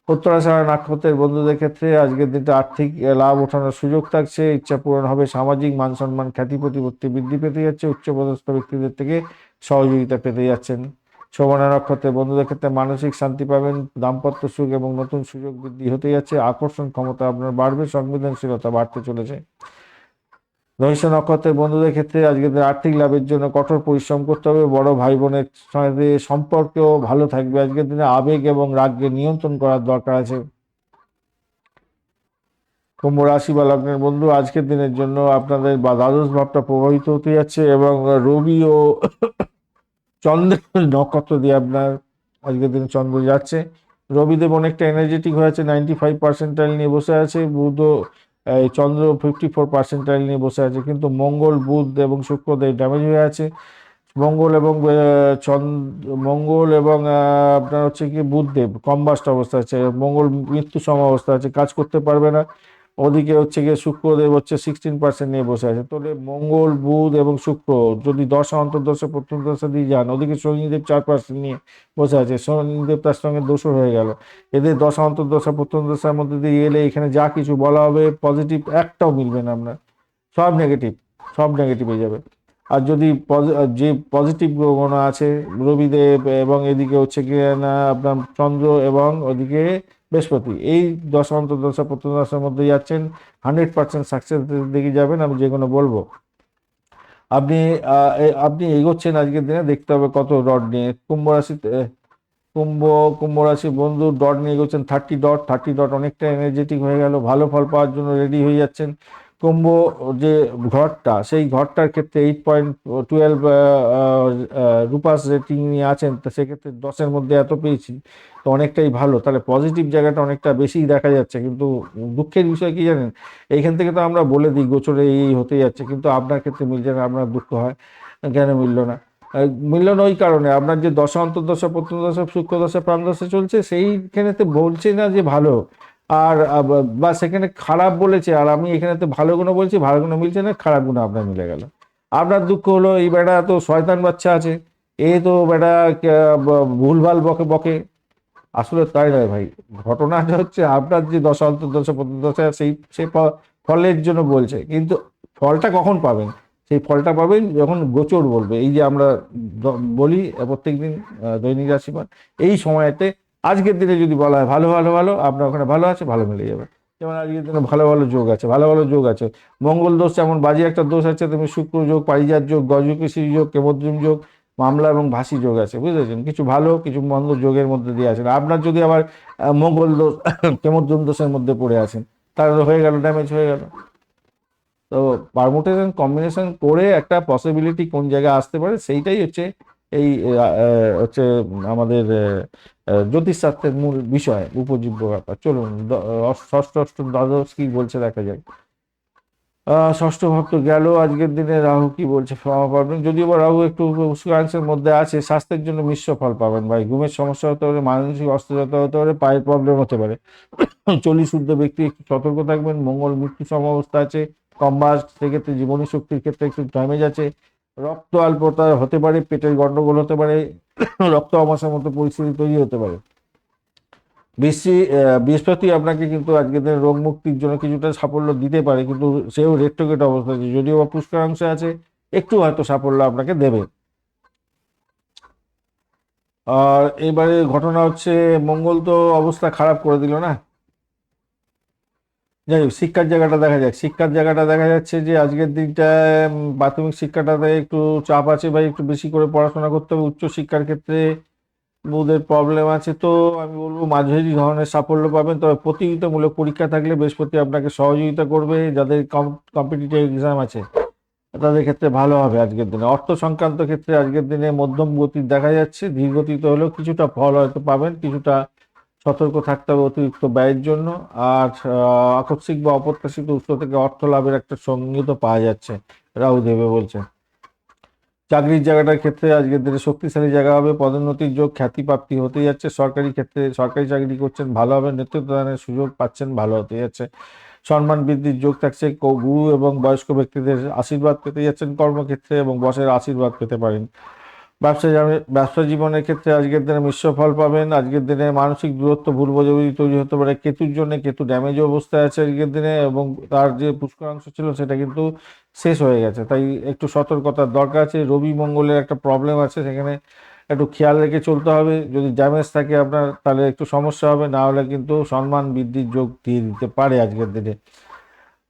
উত্তরাষাঢ়া নক্ষত্রের বন্ধুদের ক্ষেত্রে আজকের দিনটা আর্থিক লাভ ওঠানোর সুযোগ থাকছে, ইচ্ছা পূরণ হবে। সামাজিক মান সম্মান, খ্যাতি, প্রতিপত্তি বৃদ্ধি পেতে যাচ্ছে। উচ্চপদস্থ ব্যক্তিদের থেকে সহযোগিতা পেতে যাচ্ছেন। শোভনা নক্ষত্রের বন্ধুদের ক্ষেত্রে মানসিক শান্তি পাবেন। দাম্পত্য সুখ এবং নতুন সুযোগ বৃদ্ধি হতে যাচ্ছে। আকর্ষণ ক্ষমতা আপনার বাড়বে, সংবেদনশীলতা বাড়তে চলেছে। ধনুষ্য নক্ষত্রের বন্ধুদের ক্ষেত্রে আজকে আর্থিক লাভের জন্য কঠোর পরিশ্রম করতে হবে। বড় ভাই বোনের সাথে সম্পর্কও ভালো থাকবে আজকের দিনে। আবেগ এবং রাগকে নিয়ন্ত্রণ করার দরকার আছে। কুম্ভ রাশি বা লগ্নের বন্ধু, আজকের দিনের জন্য আপনাদের বা দ্বাদশ ভাবটা প্রভাবিত হতে যাচ্ছে, এবং রবি ও চন্দ্র নক্ষত্র দিয়ে আপনার আজকের দিনে চন্দ্র যাচ্ছে। রবিদেব অনেকটা এনার্জেটিক হয়ে আছে, 95% নিয়ে বসে আছে। বুধ এই চন্দ্র 54% নিয়ে বসে আছে, কিন্তু মঙ্গল, বুধ এবং শুক্রদেব ড্যামেজ হয়ে আছে। মঙ্গল এবং মঙ্গল এবং আপনার হচ্ছে কি বুধদেব কম্বাস্ট অবস্থা আছে। মঙ্গল মৃত্যু সম অবস্থা আছে, কাজ করতে পারবে না। ওদিকে হচ্ছে গিয়ে শুক্রদেব হচ্ছে 16% নিয়ে বসে আছে। তাহলে মঙ্গল, বুধ এবং শুক্র যদি দশা, অন্তর্দশা, প্রত্যন্ত দশা দিয়ে যান, ওদিকে শনিদেব 4% নিয়ে বসে আছে। শনিদেব তার সঙ্গে দোষর হয়ে গেল। এদের দশা, অন্তর্দশা, প্রত্যন্ত দশার মধ্যে দিয়ে এলে এখানে যা কিছু বলা হবে পজিটিভ একটাও মিলবে না আপনার, সব নেগেটিভ, সব নেগেটিভ হয়ে যাবে। আর যদি যে পজিটিভ গ্রহণ আছে রবিদেব, এবং এদিকে হচ্ছে কি না আপনার চন্দ্র, এবং ওদিকে বৃহস্পতি, এই দশা, অন্তর্দশা, প্রত্যন্ত দশার মধ্যে যাচ্ছেন, 100% সাকসেস দিকে যাবেন, আমি যে কোনো বলবো। আপনি আপনি এগোচ্ছেন আজকের দিনে, দেখতে হবে কত ডট নিয়ে। কুম্ভ রাশিতে কুম্ভ কুম্ভ রাশি বন্ধু ডট নিয়ে এগোচ্ছেন 30 ডট। 30 ডট অনেকটা এনার্জেটিক হয়ে গেল, ভালো ফল পাওয়ার জন্য রেডি হয়ে যাচ্ছেন। কুম্ভ যে ঘরটা, সেই ঘরটার ক্ষেত্রে 8.12 রূপাস রেটিং নিয়ে আছেন, তো সেক্ষেত্রে 10-এর মধ্যে এত পেয়েছি, তো অনেকটাই ভালো। তাহলে পজিটিভ জায়গাটা অনেকটা বেশি দেখা যাচ্ছে। কিন্তু দুঃখের বিষয় কি জানেন, এইখান থেকে তো আমরা বলে দিই গোচরে এই হতে যাচ্ছে, কিন্তু আপনার ক্ষেত্রে মিলছে না, আপনার দুঃখ হয় কেন মিলল না। মিলন ওই কারণে আপনার যে দশা, অন্তর্দশা, প্রত্যন্তদশা, সূক্ষ্মদশা, প্রাণদশা চলছে, সেইখানেতে বলছে না যে ভালো, আর বা সেখানে খারাপ বলেছে, আর আমি এখানেতে ভালো গুণ বলছি, ভালো গুণ মিলছে না, খারাপ গুণ আপনার মিলে গেল। আপনার দুঃখ হলো এই বেটা তো শয়তান বাচ্চা আছে, এ তো বেটা ভুলভাল বকে বকে। আসলে তাই নয় ভাই, ঘটনাটা হচ্ছে আপনার যে দশা, অন্তর্দশা, প্রত্যন্তদশা সেই ফলের জন্য বলছে, কিন্তু ফলটা কখন পাবেন? সেই ফলটা পাবেন যখন গোচর বলবে। এই যে আমরা বলি প্রত্যেকদিন দৈনিক রাশিফল, এই সময়তে আজকের দিনে যদি বলা হয় ভালো ভালো ভালো, আপনার ওখানে ভালো আছে, ভালো মিলে যাবে। যেমন আজকের দিনে ভালো ভালো যোগ আছে, ভালো ভালো যোগ আছে। মঙ্গল দোষ যেমন বাজে একটা দোষ আছে, তেমনি শুক্র যোগ, পারিজাত যোগ, গজকেশরী যোগ, কেমদ্রুম যোগ, মামলা এবং ভাসি যোগ আছে, বুঝেছেন? কিছু ভালো কিছু মন্দ যোগের মধ্যে দিয়ে আছেন। আপনার যদি আবার মঙ্গল দোষ কেমদ্রুম দোষের মধ্যে পড়ে আছেন, তাহলে হয়ে গেল, ড্যামেজ হয়ে গেল। তো পারমুটেশন কম্বিনেশন করে একটা পসিবিলিটি কোন জায়গায় আসতে পারে, সেইটাই হচ্ছে এই হচ্ছে আমাদের জ্যোতিষশাস্ত্রের মূল বিষয়, উপজীব্য ব্যাপার। চলুন ষষ্ঠ অষ্টম দ্বাদশ কি বলছে দেখা যায়। ষষ্ঠ ভাব তো গেল। আজকের দিনে রাহু কি বলছে পাবেন, যদিও বা রাহু একটু উস্কাংশের মধ্যে আছে। স্বাস্থ্যের জন্য মিশ্র ফল পাবেন ভাই। ঘুমের সমস্যা হতে পারে, মানসিক অস্থিরতা হতে পারে, পায়ের প্রবলেম হতে পারে। 40 ঊর্ধ্ব ব্যক্তি একটু সতর্ক থাকবেন। মঙ্গল মৃত্যু অবস্থা আছে, কম মাস, সেক্ষেত্রে জীবনী শক্তির ক্ষেত্রে একটু ড্যামেজ আছে। রক্ত অল্পতা হতে পারে, পেটের গন্ডগোল হতে পারে, রক্ত আমাশার মতো পরিস্থিতি তৈরি হতে পারে। বৃহস্পতি আপনাকে কিন্তু আজকের দিনে রোগ মুক্তির জন্য কিছুটা সাফল্য দিতে পারে, কিন্তু সেও রেট্রোগেট অবস্থা আছে, যদিও বা পুষ্করাংশে আছে, একটু হয়তো সাফল্য আপনাকে দেবে। আর এবারে ঘটনা হচ্ছে, মঙ্গল তো অবস্থা খারাপ করে দিল না। যাই হোক, শিক্ষার জায়গাটা দেখা যাক। শিক্ষার জায়গাটা দেখা যাচ্ছে যে আজকের দিনটায় প্রাথমিক শিক্ষাটাতে একটু চাপ আছে ভাই, একটু বেশি করে পড়াশোনা করতে হবে। উচ্চ শিক্ষার ক্ষেত্রে বুধের প্রবলেম আছে, তো আমি বলবো মাঝারি ধরনের সাফল্য পাবেন। তবে প্রতিযোগিতামূলক পরীক্ষা থাকলে বৃহস্পতি আপনাকে সহযোগিতা করবে। যাদের কম্পিটিটিভ এক্সাম আছে তাদের ক্ষেত্রে ভালো হবে আজকের দিনে। অর্থ সংক্রান্ত ক্ষেত্রে আজকের দিনে মধ্যম গতি দেখা যাচ্ছে, ধীর গতিতে হলেও কিছুটা ফল হয়তো পাবেন। কিছুটা সতর্ক থাকতে হবে অতিরিক্ত ব্যয়ের জন্য। আর আকস্মিক বা অপ্রত্যাশিত উৎস থেকে অর্থ লাভের একটা সঙ্গীত পাওয়া যাচ্ছে, রাহু দেবে বলছে। চাকরির জায়গাটার ক্ষেত্রে আজকের দিনে শক্তিশালী জায়গা হবে, পদোন্নতির যোগ, খ্যাতি প্রাপ্তি হতে যাচ্ছে। সরকারি ক্ষেত্রে সরকারি চাকরি করছেন, ভালো হবে। নেতৃত্বদানের সুযোগ পাচ্ছেন, ভালো হতে যাচ্ছে। সম্মান বৃদ্ধির যোগ থাকছে। গুরু এবং বয়স্ক ব্যক্তিদের আশীর্বাদ পেতে যাচ্ছেন কর্মক্ষেত্রে, এবং বসের আশীর্বাদ পেতে পারেন। ব্যবসা জীবনের ক্ষেত্রে আজকের দিনে মিশ্র ফল পাবেন। আজকের দিনে মানসিক দূরত্ব, ভুল বোঝাবুঝি তৈরি হতে পারে। কেতুর জন্য কেতু ড্যামেজ অবস্থায় আছে আজকের দিনে, এবং তার যে পুষ্করাংশ ছিল সেটা কিন্তু শেষ হয়ে গেছে, তাই একটু সতর্কতার দরকার আছে। রবি মঙ্গলের একটা প্রবলেম আছে, সেখানে একটু খেয়াল রেখে চলতে হবে। যদি ড্যামেজ থাকে আপনার, তাহলে একটু সমস্যা হবে, না হলে কিন্তু সম্মান বৃদ্ধির যোগ দিয়ে দিতে পারে আজকের দিনে।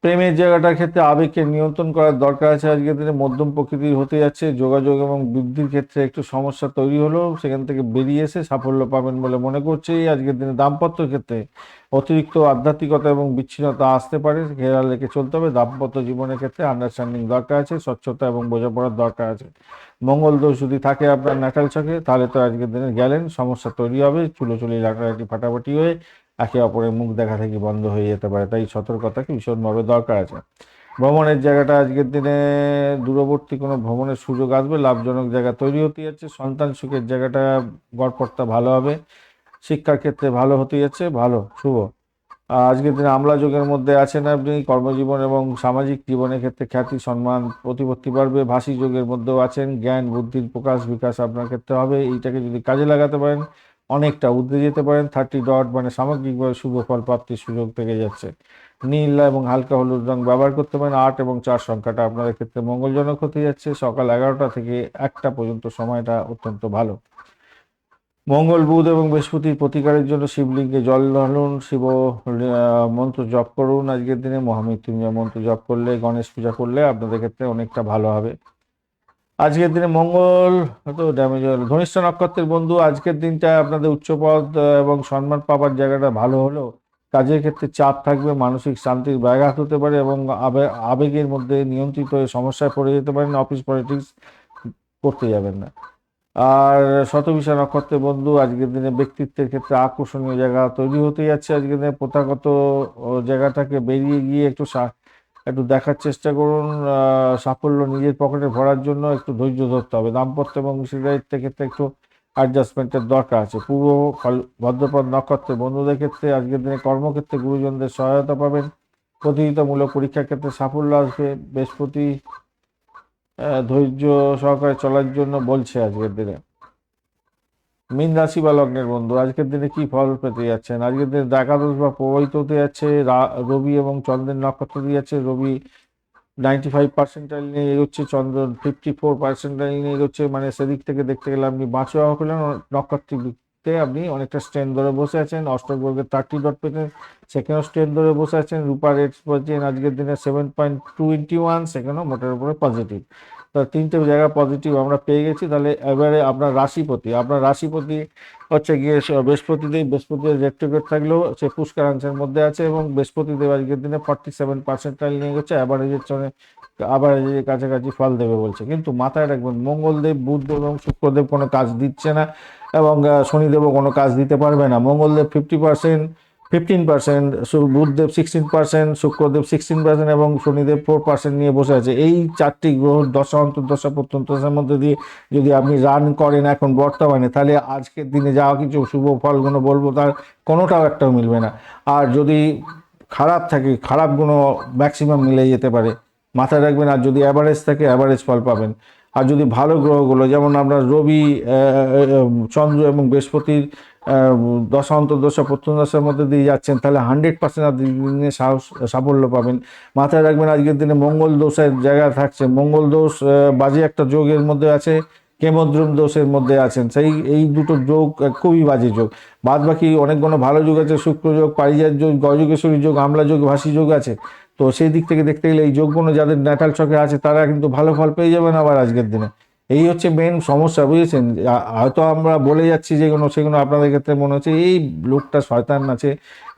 প্রেমের জায়গাটার ক্ষেত্রে আবেগকে নিয়ন্ত্রণ করার দরকার আছে আজকের দিনে। মধ্যম প্রকৃতির হতে যাচ্ছে। যোগাযোগ এবং বৃদ্ধির ক্ষেত্রে একটু সমস্যা তৈরি হলেও সেখান থেকে বেরিয়ে এসে সাফল্য পাবেন বলে মনে করছি। আজকের দিনে দাম্পত্য ক্ষেত্রে অতিরিক্ত আধ্যাত্মিকতা এবং বিচ্ছিন্নতা আসতে পারে, খেয়াল রেখে চলতে হবে। দাম্পত্য জীবনের ক্ষেত্রে আন্ডারস্ট্যান্ডিং দরকার আছে, স্বচ্ছতা এবং বোঝাপড়ার দরকার আছে। মঙ্গল দোষ যদি থাকে আপনার ন্যাটাল ছকে, তাহলে তো আজকের দিনে গেলেন, সমস্যা তৈরি হবে। চুলোচুলি লাটালাটি ফাটাফাটি হয়ে একে অপরের মুখ দেখা থেকে বন্ধ হয়ে যেতে পারে, তাই সতর্কতাকে ভীষণভাবে দরকার আছে। ভ্রমণের জায়গাটা আজকের দিনে দূরবর্তী কোনো ভ্রমণের সুযোগ আসবে, লাভজনক জায়গা তৈরি হতে যাচ্ছে। সন্তান সুখের জায়গাটা গড়পড়তা ভালো হবে। শিক্ষার ক্ষেত্রে ভালো হতে যাচ্ছে, ভালো শুভ। আজকের দিনে আমলা যোগের মধ্যে আছেন আপনি। কর্মজীবন এবং সামাজিক জীবনের ক্ষেত্রে খ্যাতি, সম্মান, প্রতিপত্তি বাড়বে। ভাসি যোগের মধ্যেও আছেন। জ্ঞান বুদ্ধির প্রকাশ বিকাশ আপনার ক্ষেত্রে হবে। এইটাকে যদি কাজে লাগাতে পারেন, অনেকটা উদ্রে যেতে পারেন। 30 ডট মানে সামগ্রিকভাবে শুভ ফল প্রাপ্তির সুযোগ থেকে যাচ্ছে। নীল এবং হালকা হলুদ রং ব্যবহার করতে পারেন। 8 এবং 4 সংখ্যাটা আপনাদের ক্ষেত্রে মঙ্গলজনক হতে যাচ্ছে। সকাল 11টা থেকে 1টা পর্যন্ত সময়টা অত্যন্ত ভালো। মঙ্গল বুধ এবং বৃহস্পতির প্রতিকারের জন্য শিবলিঙ্গে জল ঢালুন, শিব মন্ত্র জপ করুন। আজকের দিনে মহামৃত্যুঞ্জয় মন্ত্র জপ করলে, গণেশ পূজা করলে আপনাদের ক্ষেত্রে অনেকটা ভালো হবে। আজকের দিনে মঙ্গল তো ড্যামেজ হলো। ধনিষ্ঠ নক্ষত্রের বন্ধু, আজকের দিনটা আপনাদের উচ্চপদ এবং সম্মান পাবার জায়গাটা ভালো হলেও কাজের ক্ষেত্রে চাপ থাকবে, মানসিক শান্তির ব্যাঘাত হতে পারে, এবং আবেগের মধ্যে নিয়ন্ত্রিত হয়ে সমস্যায় পড়ে যেতে পারেন। অফিস পলিটিক্স করতে যাবেন না। আর শতবিশা নক্ষত্রের বন্ধু, আজকের দিনে ব্যক্তিত্বের ক্ষেত্রে আকর্ষণীয় জায়গা তৈরি হতে যাচ্ছে। আজকের দিনে প্রথাগত জায়গাটাকে বেরিয়ে গিয়ে একটু দেখার চেষ্টা করুন। সাফল্য নিজের পকেটে ভরার জন্য একটু ধৈর্য ধরতে হবে। দাম্পত্য এবং অংশীদারিত্বের ক্ষেত্রে একটু অ্যাডজাস্টমেন্টের দরকার আছে। ভদ্রপদ নক্ষত্রের বন্ধুদের ক্ষেত্রে আজকের দিনে কর্মক্ষেত্রে গুরুজনদের সহায়তা পাবেন। প্রতিযোগিতামূলক পরীক্ষার ক্ষেত্রে সাফল্য আসবে। বৃহস্পতি ধৈর্য সহকারে চলার জন্য বলছে আজকের দিনে। মীন রাশি বা লগ্নের বন্ধু, আজকের দিনে কি ফল পেতে যাচ্ছেন? আজকের দিনে একাদশ বা প্রবাহিত হতে যাচ্ছে। রবি এবং চন্দ্রের নক্ষত্র দিয়ে যাচ্ছে। রবি 95% নিয়ে এগোচ্ছে, চন্দ্র 54% নিয়ে এগোচ্ছে, মানে সেদিক থেকে দেখতে গেলে আপনি বাঁচোয়া হলেন নক্ষত্রিক আপনি অনেকটা স্ট্রেন ধরে বসে আছেন, অষ্টক বর্গের 30 ডট পেতেন, সেখানেও স্ট্রেন ধরে বসে আছেন। রূপার রেট পাচ্ছেন আজকের দিনে 7.21, সেখানেও মোটের উপরে পজিটিভ। তো তিনটে জায়গা পজিটিভ আমরা পেয়ে গেছি। তাহলে এবারে আপনার রাশিপতি হচ্ছে গিয়ে বৃহস্পতিদেব। বৃহস্পতিদেব রেট্রোগ্রেড থাকলেও সে পুষ্কারাংশের মধ্যে আছে, এবং বৃহস্পতিদেব আজকের দিনে 47% নিয়ে গেছে, অ্যাভারেজের সঙ্গে অ্যাভারেজের কাছাকাছি ফল দেবে বলছে। কিন্তু মাথায় রাখবেন, মঙ্গলদেব, বুধদেব এবং শুক্রদেব কোনো কাজ দিচ্ছে না, এবং শনিদেবও কোনো কাজ দিতে পারবে না। মঙ্গলদেব 15%, বুধদেব 16%, শুক্রদেব 16% এবং শনিদেব 4% নিয়ে বসে আছে। এই চারটি গ্রহ দশা, অন্তর্দশা, প্রত্যন্তদশার মধ্যে দিয়ে যদি আপনি রান করেন এখন বর্তমানে, তাহলে আজকের দিনে যা কিছু শুভ ফলগুলো বলবো তার কোনোটাও একটাও মিলবে না। আর যদি খারাপ থাকে, খারাপগুলো ম্যাক্সিমাম মিলে যেতে পারে, মাথায় রাখবেন। আর যদি অ্যাভারেজ থাকে, অ্যাভারেজ ফল পাবেন। আর যদি ভালো গ্রহগুলো, যেমন আমরা রবি, চন্দ্র এবং বৃহস্পতির দশা, অন্তর্দশা, প্রত্যন্তদশার মধ্যে দিয়ে যাচ্ছেন, তাহলে 100% আজকের দিনে সাফল্য পাবেন। মাথায় রাখবেন, আজকের দিনে মঙ্গল দোষের জায়গা থাকছে। মঙ্গল দোষ বাজে একটা যোগের মধ্যে আছে, কেমদ্রুম দোষের মধ্যে আছেন। এই দুটো যোগ খুবই বাজে যোগ। বাদ বাকি অনেকগুলো ভালো যোগ আছে, শুক্র যোগ, পারিজাত যোগ, গজযোগেশ্বরী যোগ, আমলা যোগ, ভাসী যোগ আছে। তো সেই দিক থেকে দেখতে গেলে এই যোগগুলো যাদের ন্যাটাল ছকে আছে তারা কিন্তু ভালো ফল পেয়ে যাবেন আবার আজকের দিনে। এই হচ্ছে মেন সমস্যা, বুঝেছেন। হয়তো আমরা বলে যাচ্ছি যেগুলো, সেগুলো আপনাদের ক্ষেত্রে মনে হচ্ছে এই লোকটা শয়তান আছে,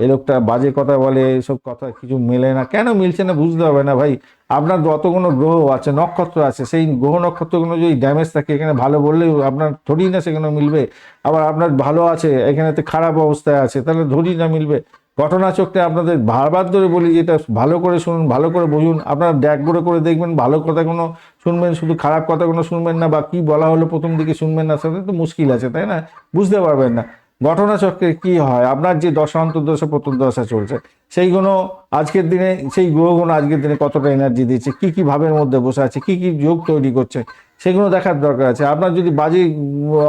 এই লোকটা বাজে কথা বলে, এইসব কথা কিছু মেলে না। কেন মিলছে না বুঝতে হবে না ভাই। আপনার যতগুলো গ্রহ আছে, নক্ষত্র আছে, সেই গ্রহ নক্ষত্রগুলো যদি ড্যামেজ থাকে, এখানে ভালো বললেও আপনার ধরি না সেগুলো মিলবে। আবার আপনার ভালো আছে, এখানেতে খারাপ অবস্থায় আছে, তাহলে ধরি না মিলবে। ঘটনাচক্রে আপনাদের বারবার ধরে বলি, এটা ভালো করে শুনুন, ভালো করে বুঝুন। আপনারা ড্যাক করে দেখবেন, ভালো কথাগুলো শুনবেন, শুধু খারাপ কথাগুলো শুনবেন না, বা কি বলা হলো প্রথম দিকে শুনবেন না, সেটা তো মুশকিল আছে, তাই না? বুঝতে পারবেন না ঘটনাচক্রে কি হয়। আপনার যে দশা, অন্তর্দশা, প্রত্যন্তদশা চলছে, সেইগুলো আজকের দিনে, সেই গ্রহগুলো আজকের দিনে কতটা এনার্জি দিচ্ছে, কি কি ভাবের মধ্যে বসে আছে, কি কি যোগ তৈরি করছে, সেগুলো দেখার দরকার আছে। আপনার যদি বাজে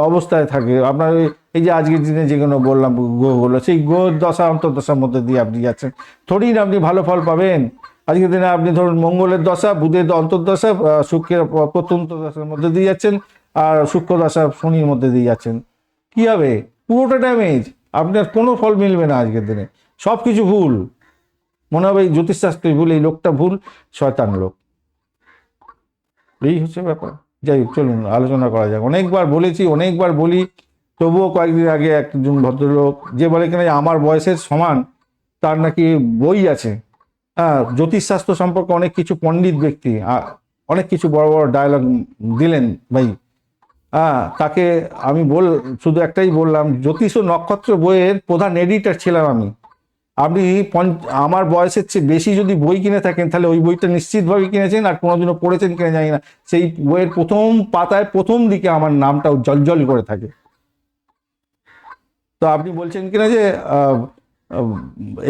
অবস্থায় থাকে, আপনার এই যে আজকের দিনে যেগুলো বললাম গ্রহগুলো, সেই গ্রহ দশা, অন্তর্দশার মধ্যে দিয়ে আপনি যাচ্ছেন, থোড়ি না আপনি ভালো ফল পাবেন। আজকের দিনে আপনি ধরুন মঙ্গলের দশা, বুধের অন্তর্দশা, শুক্রের প্রত্যন্ত দশার মধ্যে দিয়ে যাচ্ছেন, আর শুক্র দশা শনির মধ্যে দিয়ে যাচ্ছেন, কি হবে? পুরোটা ড্যামেজ। আপনার কোনো ফল মিলবে না আজকের দিনে, সব কিছু ভুল। মনে হবে এই জ্যোতিষশাস্ত্রই ভুল, এই লোকটা ভুল, শয়তান লোক। এই হচ্ছে ব্যাপার। যাই হোক, চলুন আলোচনা করা যাক। অনেকবার বলেছি, অনেকবার বলি, তবুও কয়েকদিন আগে একজন ভদ্রলোক যে বলে কিনা আমার বয়সের সমান, তার নাকি বই আছে, হ্যাঁ, জ্যোতিষশাস্ত্র সম্পর্কে অনেক কিছু পণ্ডিত ব্যক্তি অনেক কিছু বড় বড় ডায়লগ দিলেন ভাই। হ্যাঁ, তাকে আমি শুধু একটাই বললাম, জ্যোতিষ ও নক্ষত্র বইয়ের প্রধান এডিটর ছিলাম আমি। আপনি আমার বয়সের চেয়ে বেশি যদি বই কিনে থাকেন, তাহলে ওই বইটা নিশ্চিতভাবে কিনেছেন, আর কোনোদিনও পড়েছেন কিনে জানি না, সেই বইয়ের প্রথম পাতায় প্রথম দিকে আমার নামটাও জলজল করে থাকে। তো আপনি বলছেন কিনা যে আহ,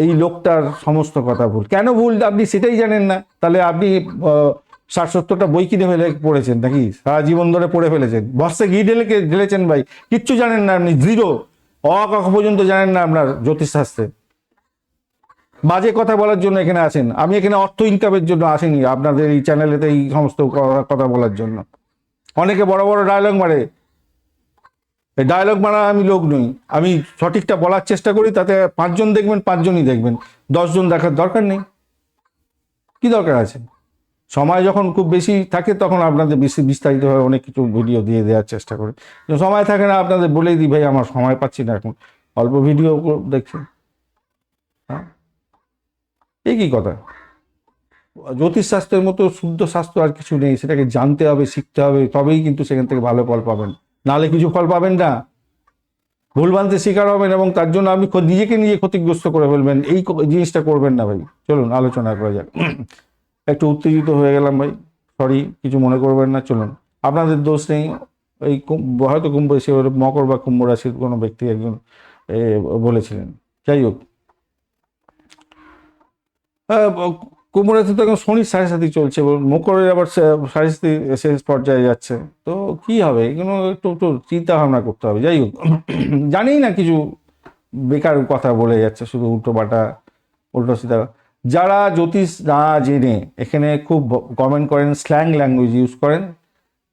এই লোকটার সমস্ত কথা ভুল। কেন ভুল আপনি সেটাই জানেন না, তাহলে আপনি 60-70টা বই কিনে পড়েছেন নাকি? সারা জীবন ধরে পড়ে ফেলেছেন, বর্ষে ঘি ঢেলেছেন ভাই, কিচ্ছু জানেন না আপনি, জিরো, অ ক খ পর্যন্ত জানেন না আপনার জ্যোতিষশাস্ত্রে। বাজে কথা বলার জন্য এখানে আছেন। আমি এখানে অর্থ ইনকামের জন্য আসিনি আপনাদের এই চ্যানেলেতে এই সমস্ত কথা বলার জন্য। অনেকে বড় বড় ডায়লগ মারে, এই ডায়লগ মারা আমি লোক নই। আমি সঠিকটা বলার চেষ্টা করি, তাতে 5 জন দেখবেন, 5 জনই দেখবেন, 10 জন দেখার দরকার নেই। কি দরকার আছে? সময় যখন খুব বেশি থাকে, তখন আপনাদের বেশি বিস্তারিতভাবে অনেক কিছু ভিডিও দিয়ে দেওয়ার চেষ্টা করি। সময় থাকে না, আপনাদের বলেই দিই ভাই আমার সময় পাচ্ছি না এখন, অল্প ভিডিও দেখছেন। হ্যাঁ, এই কি কথা? জ্যোতিষশাস্ত্রের মতো শুদ্ধ শাস্ত্র আর কিছু নেই, সেটাকে জানতে হবে, শিখতে হবে, তবেই কিন্তু সেখান থেকে ভালো ফল পাবেন, নাহলে কিছু ফল পাবেন না। ভুলভ্রান্তি শিকার হবেন, এবং তার জন্য আপনি নিজেকে নিজে ক্ষতিগ্রস্ত করে ফেলবেন। এই জিনিসটা করবেন না ভাই। চলুন আলোচনা করা যাক। একটু উত্তেজিত হয়ে গেলাম ভাই, সরি, কিছু মনে করবেন না। চলুন, আপনাদের দোষ নেই। এই হয়তো কুম্ভ এসে মকর বা কুম্ভ রাশির কোনো ব্যক্তি একজন বলেছিলেন। যাই হোক, কুম্ভ রাশি তো এখন শনির সাড়ে সাথী চলছে, মকরের আবার সাড়ে সাথী শেষ পর্যায়ে যাচ্ছে। তো কি হবে, এগুলো একটু একটু চিন্তা ভাবনা করতে হবে। যাই হোক, জানি না, কিছু বেকার কথা বলে যাচ্ছে, শুধু উল্টো পাল্টা, উল্টো সিধা। যারা জ্যোতিষ না জেনে এখানে খুব কমেন্ট করেন, স্ল্যাং ল্যাঙ্গুয়েজ ইউজ করেন,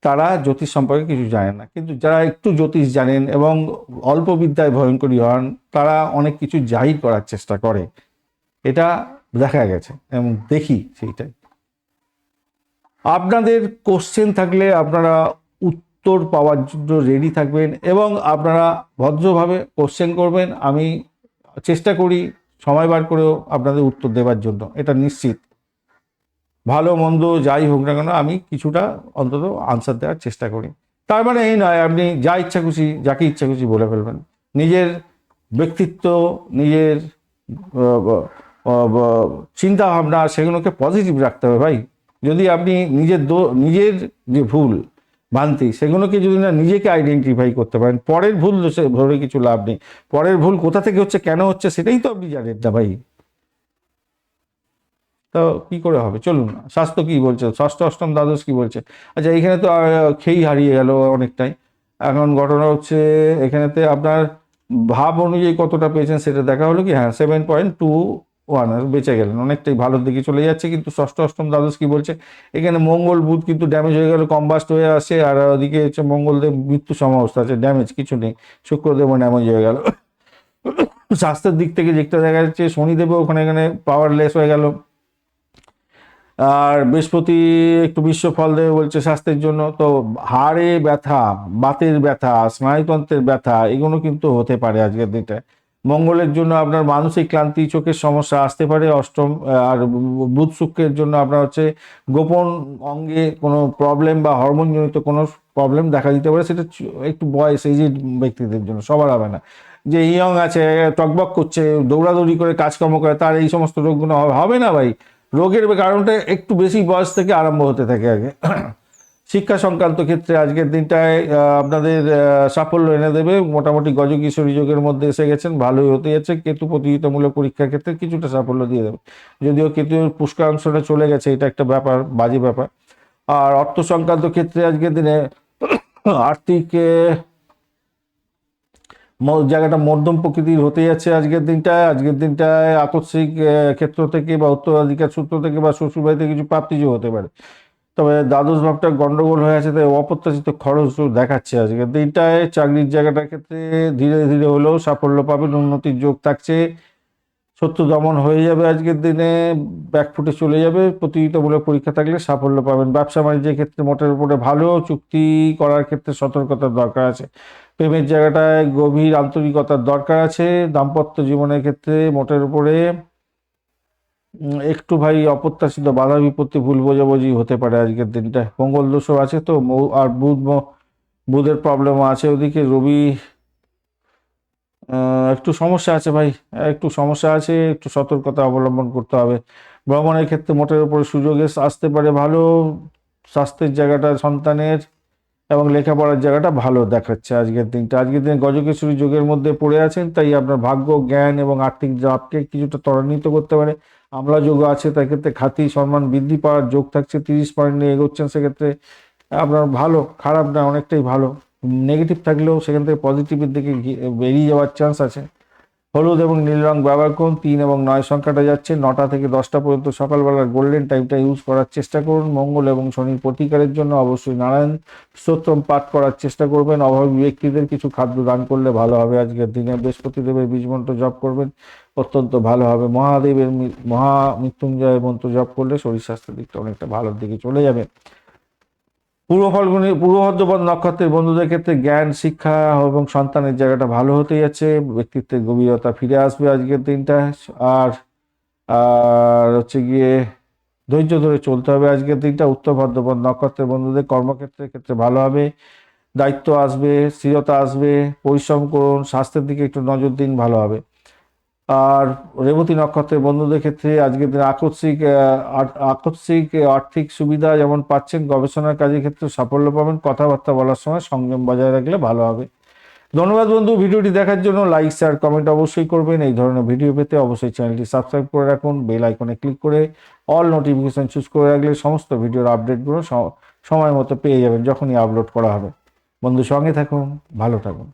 তারা জ্যোতিষ সম্পর্কে কিছু জানেন না, কিন্তু যারা একটু জ্যোতিষ জানেন এবং অল্প বিদ্যায় ভয়ঙ্করী হন, তারা অনেক কিছু জাহির করার চেষ্টা করে। এটা দেখা গেছে এবং দেখি সেইটাই। আপনাদের কোশ্চেন থাকলে আপনারা উত্তর পাওয়ার জন্য রেডি থাকবেন এবং আপনারা ভদ্রভাবে কোশ্চেন করবেন। আমি চেষ্টা করি সময় বার করেও আপনাদের উত্তর দেওয়ার জন্য, এটা নিশ্চিত। ভালো মন্দ যাই হোক না কেন আমি কিছুটা অন্তত আনসার দেওয়ার চেষ্টা করি। তার মানে এই নয় আপনি যা ইচ্ছা খুশি যাকে ইচ্ছা খুশি বলে ফেলবেন। নিজের ব্যক্তিত্ব, নিজের চিন্তা ভাবনা সেগুলোকে পজিটিভ রাখতে হবে ভাই। যদি আপনি নিজের যে ভুল ভ্রান্তি সেগুলোকে যদি না নিজেকে আইডেন্টিফাই করতে পারেন, পরের ভুল ধরে কিছু লাভ নেই। পরের ভুল কোথা থেকে হচ্ছে, কেন হচ্ছে, সেটাই তো আপনি জানেন না ভাই। তো কি করে হবে? চলুন না, স্বাস্থ্য কি বলছে, ষষ্ঠ অষ্টম দ্বাদশ কি বলছে। আচ্ছা, এখানে তো খেই হারিয়ে গেল অনেকটাই। এখন ঘটনা হচ্ছে এখানেতে আপনার ভাব অনুযায়ী কতটা পেয়েছেন সেটা দেখা হলো কি, হ্যাঁ 7.21 বেঁচে গেলেন, অনেকটাই ভালোর দিকে চলে যাচ্ছে। কিন্তু ষষ্ঠ অষ্টম দ্বাদশ কি বলছে, এখানে মঙ্গল বুধ কিন্তু ড্যামেজ হয়ে গেল, কম্বাস্ট হয়ে আসে, আর ওদিকে হচ্ছে মঙ্গলদেব মৃত্যু সমাবস্থা আছে, ড্যামেজ কিছু নেই। শুক্রদেবও ড্যামেজ হয়ে গেল। স্বাস্থ্যের দিক থেকে যেটা দেখা যাচ্ছে শনিদেবও এখানে পাওয়ারলেস হয়ে গেল। আর বৃহস্পতি একটু মিশ্র ফল দেবে বলছে স্বাস্থ্যের জন্য। তো হাড়ে ব্যথা, বাতের ব্যথা, স্নায়ুতন্ত্রের ব্যথা এগুলো কিন্তু হতে পারে আজকের দিনটা। মঙ্গলের জন্য আপনার মানসিক ক্লান্তি, চোখের সমস্যা আসতে পারে অষ্টম। আর বুধ শুক্রের জন্য আপনার হচ্ছে গোপন অঙ্গে কোনো প্রবলেম বা হরমোনজনিত কোনো প্রবলেম দেখা দিতে পারে। সেটা একটু বয়স এজেড ব্যক্তিদের জন্য, সবার হবে না। যে ইয়ং আছে, টকবক করছে, দৌড়াদৌড়ি করে কাজকর্ম করে, তার এই সমস্ত রোগগুলো হবে না ভাই। রোগের কারণটা একটু বেশি বয়স থেকে আরম্ভ হতে থাকে আগে। শিক্ষা সংক্রান্ত ক্ষেত্রে আজকের দিনটায় আপনাদের সাফল্য এনে দেবে। মোটামুটি গজকিশোরী যুগের মধ্যে এসে গেছেন, ভালোই হতে যাচ্ছে। কেতু প্রতিযোগিতামূলক পরীক্ষার ক্ষেত্রে কিছুটা সাফল্য দিয়ে দেবে, যদিও কেতুর পুষ্করাংশটা চলে গেছে, এটা একটা ব্যাপার, বাজে ব্যাপার। আর অর্থ সংক্রান্ত ক্ষেত্রে আজকের দিনে আর্থিক জায়গাটা মধ্যম প্রকৃতির হতে যাচ্ছে আজকের দিনটায়। আজকের দিনটায় আকস্মিক ক্ষেত্র থেকে বা উত্তরাধিকার সূত্র থেকে বা শ্বশুরবাড়ি থেকে কিছু প্রাপ্তিযোগ হতে পারে। তবে দ্বাদশ ভাবটা গন্ডগোল হয়ে আছে, তাই অপ্রত্যাশিত খরচ দেখাচ্ছে আজকের দিনটায়। চাকরির জায়গাটার ক্ষেত্রে ধীরে ধীরে হলেও সাফল্য পাবেন, উন্নতির যোগ থাকছে। শত্রু দমন হয়ে যাবে আজকের দিনে, ব্যাকফুটে চলে যাবে। প্রতিযোগিতামূলক পরীক্ষা থাকলে সাফল্য পাবেন। ব্যবসা বাণিজ্যের ক্ষেত্রে মোটের উপরে ভালো, চুক্তি করার ক্ষেত্রে সতর্কতার দরকার আছে। প্রেমের জায়গাটায় গভীর আন্তরিকতার দরকার আছে। দাম্পত্য জীবনের ক্ষেত্রে মোটের উপরে একটু ভাই অপ্রত্যাশিত বাধা বিপত্তি, ভুল বোঝাবুঝি হতে পারে আজকের দিনটা। মঙ্গল দোষও আছে তো, আর বুধের প্রবলেমও আছে। ওদিকে রবি একটু সমস্যা আছে ভাই, একটু সমস্যা আছে, একটু সতর্কতা অবলম্বন করতে হবে। ভ্রমণের ক্ষেত্রে মোটের উপরে সুযোগে আসতে পারে ভালো। স্বাস্থ্যের জায়গাটা, সন্তানের এবং লেখাপড়ার জায়গাটা ভালো দেখাচ্ছে আজকের দিনটা। আজকের দিনে গজকেশরী যুগের মধ্যে পড়ে আছেন, তাই আপনার ভাগ্য, জ্ঞান এবং আর্থিক চাপকে কিছুটা ত্বরান্বিত করতে পারে। আমলা যোগ আছে, তাই ক্ষেত্রে খ্যাতি সম্মান বৃদ্ধি পাওয়ার যোগ থাকছে। 30 পয়েন্ট নিয়ে এগোচ্ছেন, সেক্ষেত্রে আপনার ভালো, খারাপ না, অনেকটাই ভালো। নেগেটিভ থাকলেও সেখান থেকে পজিটিভের দিকে বেরিয়ে যাওয়ার চান্স আছে। হলুদ এবং নীল রং ব্যবহার করুন। 3 এবং 9 সংখ্যাটা যাচ্ছে। 9টা থেকে 10টা পর্যন্ত সকালবেলার গোল্ডেন টাইমটা ইউজ করার চেষ্টা করুন। মঙ্গল এবং শনির প্রতিকারের জন্য অবশ্যই নারায়ণ স্তোত্রম পাঠ করার চেষ্টা করবেন। অভাবী ব্যক্তিদের কিছু খাদ্য দান করলে ভালো হবে আজকের দিনে। বৃহস্পতিদেবের বীজ মন্ত্র জপ করবেন, অত্যন্ত ভালো হবে। মহাদেবের মহামৃত্যুঞ্জয় মন্ত্র জপ করলে শরীর স্বাস্থ্যের দিকটা অনেকটা ভালোর দিকে চলে যাবে। পূর্ব ভাদ্রপদ নক্ষত্রের বন্ধুদের ক্ষেত্রে জ্ঞান, শিক্ষা এবং সন্তানের জায়গাটা ভালো হতে যাচ্ছে। ব্যক্তিত্বের গভীরতা ফিরে আসবে আজকের দিনটা। আর আর হচ্ছে গিয়ে ধৈর্য ধরে চলতে হবে আজকের দিনটা। উত্তর ভাদ্রপদ নক্ষত্রের বন্ধুদের কর্মক্ষেত্রের ক্ষেত্রে ভালো হবে। দায়িত্ব আসবে, স্থিরতা আসবে, পরিশ্রম করুন, স্বাস্থ্যের দিকে একটু নজর দিন, ভালো হবে। আর রেবতী নক্ষত্রের বন্ধুদের ক্ষেত্রে আজকের দিন আকস্মিক আর্থিক সুবিধা যেমন পাচ্ছেন, গবেষণার কাজের ক্ষেত্রে সাফল্য পাবেন। কথাবার্তা বলার সময় সংযম বজায় রাখলে ভালো হবে। ধন্যবাদ বন্ধু, ভিডিওটি দেখার জন্য। লাইক, শেয়ার, কমেন্ট অবশ্যই করবেন। এই ধরনের ভিডিও পেতে অবশ্যই চ্যানেলটি সাবস্ক্রাইব করে রাখুন। বেল আইকনে ক্লিক করে অল নোটিফিকেশন চুজ করে রাখলে সমস্ত ভিডিওর আপডেটগুলো সময় মতো পেয়ে যাবেন যখনই আপলোড করা হবে। বন্ধু সঙ্গে থাকুন, ভালো থাকুন।